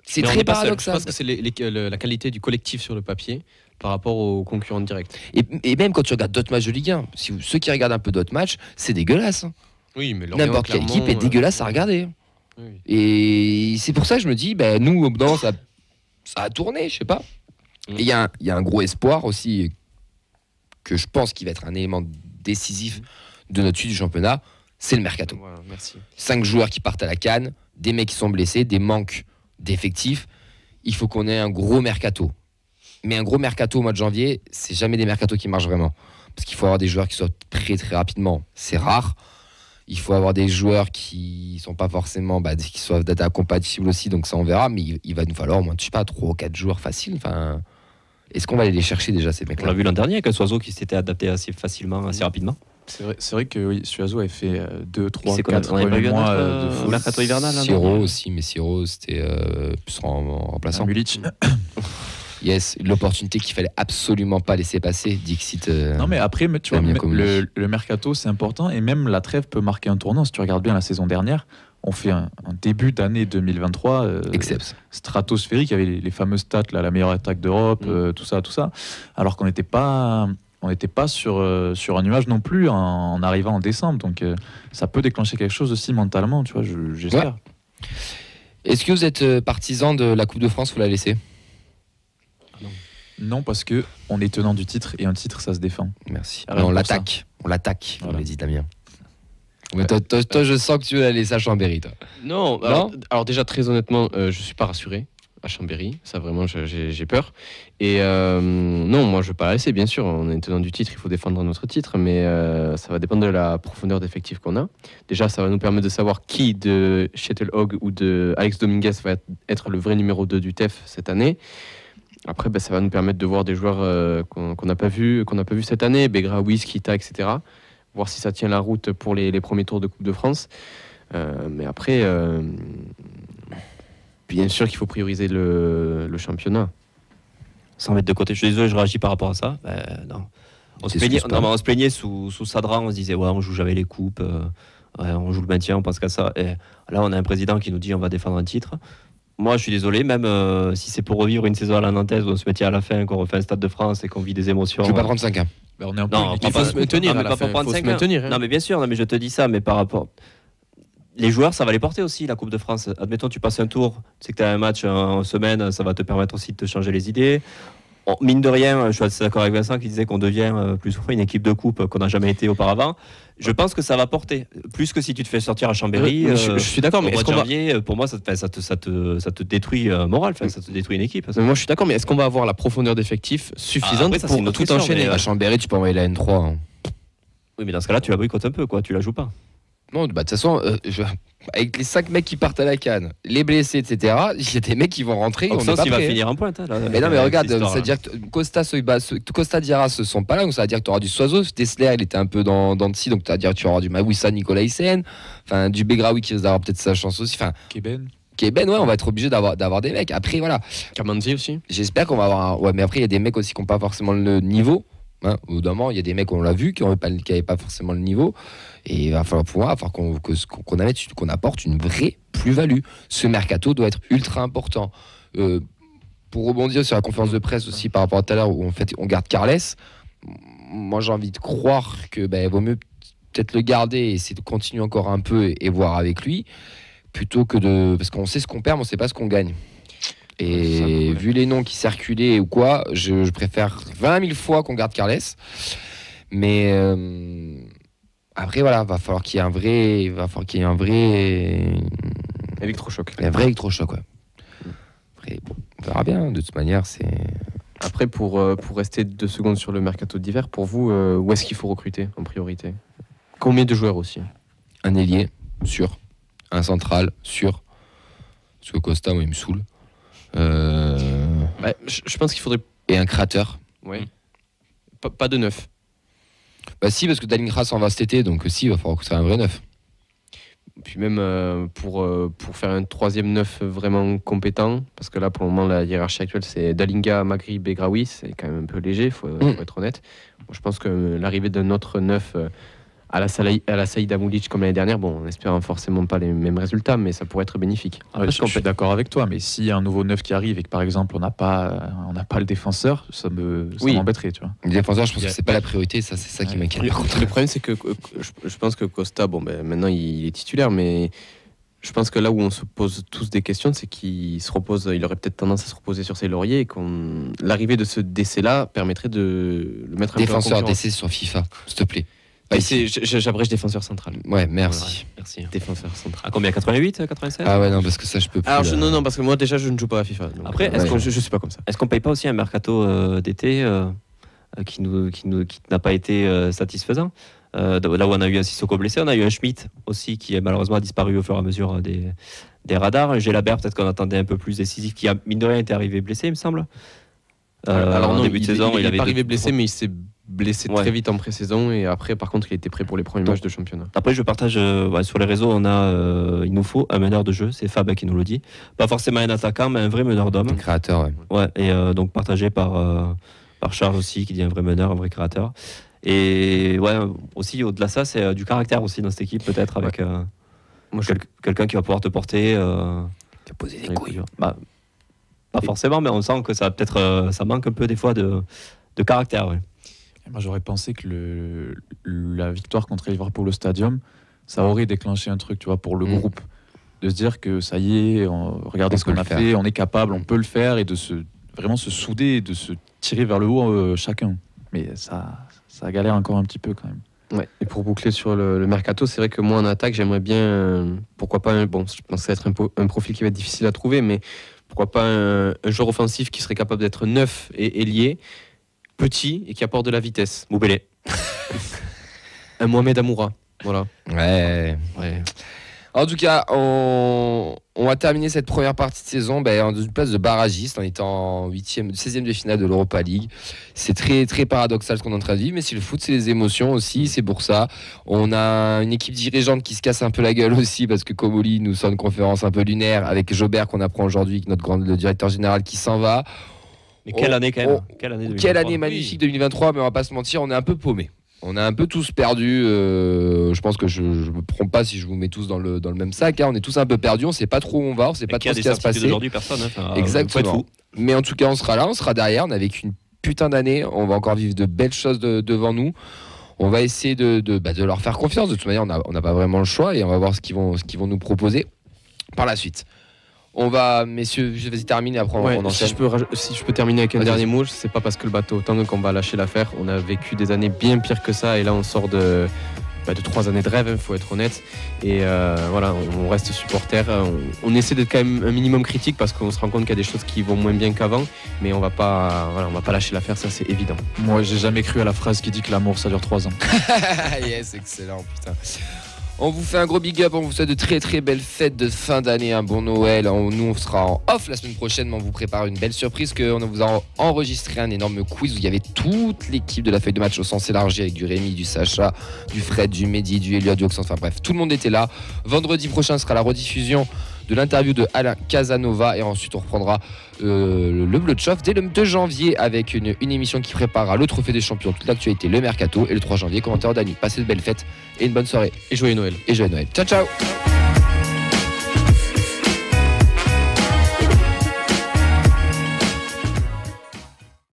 C'est très paradoxal. Je pense que c'est la qualité du collectif sur le papier par rapport aux concurrents directs. Et même quand tu regardes d'autres matchs de Ligue 1, ceux qui regardent un peu d'autres matchs, c'est dégueulasse. Oui, mais n'importe quelle équipe est dégueulasse à regarder. Oui. Et c'est pour ça que je me dis, nous, ça a tourné, je sais pas. Et il y a un gros espoir aussi, que je pense qu'il va être un élément décisif de notre suite du championnat, c'est le mercato. Voilà, merci. 5 joueurs qui partent à la CAN, des mecs qui sont blessés, des manques d'effectifs. Il faut qu'on ait un gros mercato. Mais un gros mercato au mois de janvier, c'est jamais des mercatos qui marchent vraiment. Parce qu'il faut avoir des joueurs qui sortent très très rapidement. C'est rare. Il faut avoir des joueurs qui sont pas forcément qui soient data compatibles aussi, donc ça on verra. Mais il va nous falloir au moins, je sais pas, 3 ou 4 joueurs faciles. Enfin, est-ce qu'on va aller les chercher déjà, ces mecs-là? On l'a vu l'an dernier avec Suazo qui s'était adapté assez facilement, assez rapidement. C'est vrai que oui, Suazo avait fait 2, 3, 4 premiers mois de fou. Mercato hivernal. Siro aussi, mais Siro c'était plus en remplaçant. Milic. Yes, l'opportunité qu'il fallait absolument pas laisser passer, Dixit. Non mais après, tu vois, le mercato c'est important et même la trêve peut marquer un tournant. Si tu regardes bien la saison dernière, on fait un début d'année 2023 stratosphérique avec les fameuses stats, la meilleure attaque d'Europe, tout ça. Alors qu'on n'était pas sur un nuage non plus en arrivant en décembre. Donc ça peut déclencher quelque chose aussi mentalement, tu vois, j'espère. Ouais. Est-ce que vous êtes partisan de la Coupe de France, vous la laissez? Non, parce que on est tenant du titre et un titre ça se défend. Merci. On l'attaque, voilà. On l'a dit, Damien. Mais toi, je sens que tu veux la laisser à Chambéry, toi. Non, alors déjà très honnêtement, je suis pas rassuré à Chambéry. Ça vraiment, j'ai peur. Et non, moi je veux pas la laisser. Bien sûr, on est tenant du titre, il faut défendre notre titre, mais ça va dépendre de la profondeur d'effectif qu'on a. Déjà, ça va nous permettre de savoir qui de Shettle Hogg ou de Alex Dominguez va être le vrai numéro 2 du TEF cette année. Après, ça va nous permettre de voir des joueurs qu'on n'a pas vu cette année, Begraoui, Kita, etc. Voir si ça tient la route pour les premiers tours de Coupe de France. Mais après, bien sûr qu'il faut prioriser le championnat. sans mettre de côté. Je suis désolé, je réagis par rapport à ça. Non. On se plaignait sous Sadra, on se disait ouais, on joue jamais les coupes, on joue le maintien, on pense qu'à ça. Et là, on a un président qui nous dit on va défendre un titre. Moi, je suis désolé, même si c'est pour revivre une saison à la Nantaise où on se mettait à la fin, qu'on refait un Stade de France et qu'on vit des émotions. Je ne veux pas prendre 5 ans. On est un peu il faut se maintenir. Non, mais pas pour prendre 5 ans. Non, mais bien sûr, non, mais je te dis ça, mais par rapport. Les joueurs, ça va les porter aussi, la Coupe de France. Admettons, tu passes un tour, tu sais que tu as un match en semaine, ça va te permettre aussi de te changer les idées. Mine de rien, je suis assez d'accord avec Vincent qui disait qu'on devient plus souvent une équipe de coupe qu'on n'a jamais été auparavant. Je pense que ça va porter. Plus que si tu te fais sortir à Chambéry. Je suis d'accord, mais est-ce qu'on janvier, pour moi, ça te détruit moral, ça te détruit une équipe. Mais moi, je suis d'accord, mais est-ce qu'on va avoir la profondeur d'effectif suffisante pour tout enchaîner À Chambéry, tu peux envoyer la N3. Hein. Oui, mais dans ce cas-là, tu la boycottes un peu, quoi. Tu la joues pas. Non, de toute façon, avec les 5 mecs qui partent à la canne, les blessés, etc., il y a des mecs qui vont rentrer. Donc ça, il va finir en pointe. Mais non, mais regarde, c'est-à-dire que Costa, Diarra, ce sont pas là, donc ça veut dire que tu auras du Soiseau. Dessler, il était un peu dans le si, donc ça veut dire que tu auras du Mawissa, Nicolas Hyssen, enfin du Begraoui qui risque d'avoir peut-être sa chance aussi. Enfin, Keben, ouais, on va être obligé d'avoir des mecs. Après, voilà. Kamanzi aussi. J'espère qu'on va avoir ouais, mais après, il y a des mecs aussi qui n'ont pas forcément le niveau. Hein, au bout d'un moment, il y a des mecs, on l'a vu, qui n'avaient pas forcément le niveau. Et il va falloir qu'on apporte une vraie plus-value. Ce mercato doit être ultra important. Pour rebondir sur la conférence de presse aussi par rapport à tout à l'heure où on garde Carles, moi j'ai envie de croire que vaut mieux peut-être le garder et essayer de continuer encore un peu et voir avec lui, plutôt que de... Parce qu'on sait ce qu'on perd, mais on ne sait pas ce qu'on gagne. Et vu les noms qui circulaient ou quoi, je préfère 20 000 fois qu'on garde Carles. Mais après, voilà, va falloir qu'il y ait un vrai électrochoc. Un vrai électrochoc, ouais. Après, bon, on verra bien. De toute manière, c'est... Après, pour rester 2 secondes sur le mercato d'hiver, pour vous, où est-ce qu'il faut recruter en priorité? Combien de joueurs aussi? Un ailier, sûr. Un central, sûr. Parce que Costa, moi, il me saoule. Je pense qu'il faudrait... Et un créateur. Ouais. Pas de neuf. Bah si, parce que Dalingra s'en va cet été, donc si, il va falloir que ce soit un vrai neuf. Puis même pour faire un 3e neuf vraiment compétent, parce que là pour le moment la hiérarchie actuelle c'est Dalinga, Magri, Begraoui, c'est quand même un peu léger, faut être honnête. Moi, je pense que l'arrivée d'un autre neuf à la Saïd Amoulic comme l'année dernière, bon, on espère forcément pas les mêmes résultats, mais ça pourrait être bénéfique. Ouais, je suis d'accord avec toi, mais s'il y a un nouveau neuf qui arrive et que par exemple on n'a pas le défenseur, ça m'embêterait, tu vois. Le défenseur, je pense que c'est pas la priorité, ça c'est ça qui m'inquiète. Le problème c'est que je pense que Costa, maintenant il est titulaire, mais je pense que là où on se pose tous des questions, c'est qu'il aurait peut-être tendance à se reposer sur ses lauriers et l'arrivée de ce décès-là permettrait de le mettre un défenseur peu en concurrence. décès sur FIFA, s'il te plaît. J'abrège défenseur central. Ouais, merci. Voilà, merci. Défenseur central. À combien? 88, 87? Ah ouais, non, parce que ça, je peux plus. Alors, non, parce que moi, déjà, je ne joue pas à FIFA. Donc, après, je suis pas comme ça. Est-ce qu'on paye pas aussi un mercato d'été qui n'a pas été satisfaisant? Là où on a eu un Sissoko blessé, on a eu un Schmitt aussi qui malheureusement a disparu au fur et à mesure des radars. Gélabert, peut-être qu'on attendait un peu plus décisif, qui a, mine de rien, été arrivé blessé, il me semble. Alors, non, en début de saison, il avait pas arrivé blessé, mais il s'est blessé très vite en pré-saison et après par contre il était prêt pour les premiers matchs de championnat. Après je partage sur les réseaux, il nous faut un meneur de jeu, c'est Fab qui nous le dit, pas forcément un attaquant mais un vrai meneur d'homme, un créateur, ouais, et donc partagé par Charles aussi qui dit un vrai meneur, un vrai créateur, et ouais aussi au-delà de ça c'est du caractère aussi dans cette équipe peut-être avec quelqu'un qui va pouvoir te porter qui va poser des couilles. Pas forcément, mais on sent que ça peut-être ça manque un peu des fois de caractère, ouais. Moi, j'aurais pensé que la victoire contre Liverpool au Stadium, ça aurait déclenché un truc, tu vois, pour le groupe. De se dire que ça y est, regardez ce qu'on a fait, on est capable, on peut le faire, et de vraiment se souder, de se tirer vers le haut chacun. Mais ça galère encore un petit peu quand même. Ouais. Et pour boucler sur le mercato, c'est vrai que moi en attaque, j'aimerais bien, pourquoi pas, je pense que ça va être un profil qui va être difficile à trouver, mais pourquoi pas un joueur offensif qui serait capable d'être neuf et ailier, petit et qui apporte de la vitesse. Moubélé. Un Mohamed Amoura. Voilà. Ouais. En tout cas, on va terminer cette première partie de saison en une place de barragiste en étant 16e de finale de l'Europa League. C'est très, très paradoxal ce qu'on est en train de vivre, mais si le foot, c'est les émotions aussi, c'est pour ça. On a une équipe dirigeante qui se casse un peu la gueule aussi parce que Comoli nous sort une conférence un peu lunaire avec Jobert qu'on apprend aujourd'hui, le directeur général qui s'en va. Mais quelle année quand même. Quelle année 2023. Quelle année magnifique 2023, mais on va pas se mentir, on est un peu paumé. On a un peu tous perdu. Je pense que je me trompe pas si je vous mets tous dans le même sac. On est tous un peu perdus. On sait pas trop où on va. On sait pas trop ce qui va se passer. Aujourd'hui, personne. Enfin, exactement. Mais en tout cas, on sera là, on sera derrière. On a vécu une putain d'année. On va encore vivre de belles choses devant nous. On va essayer de leur faire confiance. De toute manière, on n'a pas vraiment le choix et on va voir ce qu'ils vont nous proposer par la suite. On va, messieurs, je vais terminer, après on enchaîne. Si je peux terminer avec un dernier mot, c'est pas parce que le bateau autant qu'on va lâcher l'affaire. On a vécu des années bien pires que ça et là on sort de 3 années de rêve, faut être honnête. Et voilà, on reste supporter. On essaie d'être quand même un minimum critique parce qu'on se rend compte qu'il y a des choses qui vont moins bien qu'avant, mais on va pas lâcher l'affaire, ça c'est évident. Moi, j'ai jamais cru à la phrase qui dit que l'amour ça dure 3 ans. Yes, excellent, putain. On vous fait un gros big up, on vous souhaite de très très belles fêtes de fin d'année, un bon Noël. Nous on sera en off la semaine prochaine, mais on vous prépare une belle surprise qu'on vous a enregistré un énorme quiz où il y avait toute l'équipe de la feuille de match au sens élargi avec du Rémi, du Sacha, du Fred, du Mehdi, du Elliot, du Oxen, enfin bref, tout le monde était là. Vendredi prochain sera la rediffusion de l'interview de Alain Casanova et ensuite on reprendra le Bleu de Chauffe dès le 2 janvier avec une émission qui préparera le Trophée des Champions, toute l'actualité, le mercato et le 3 janvier, commentaire d'Annie. Passez de belles fêtes et une bonne soirée. Et joyeux Noël. Ciao ciao.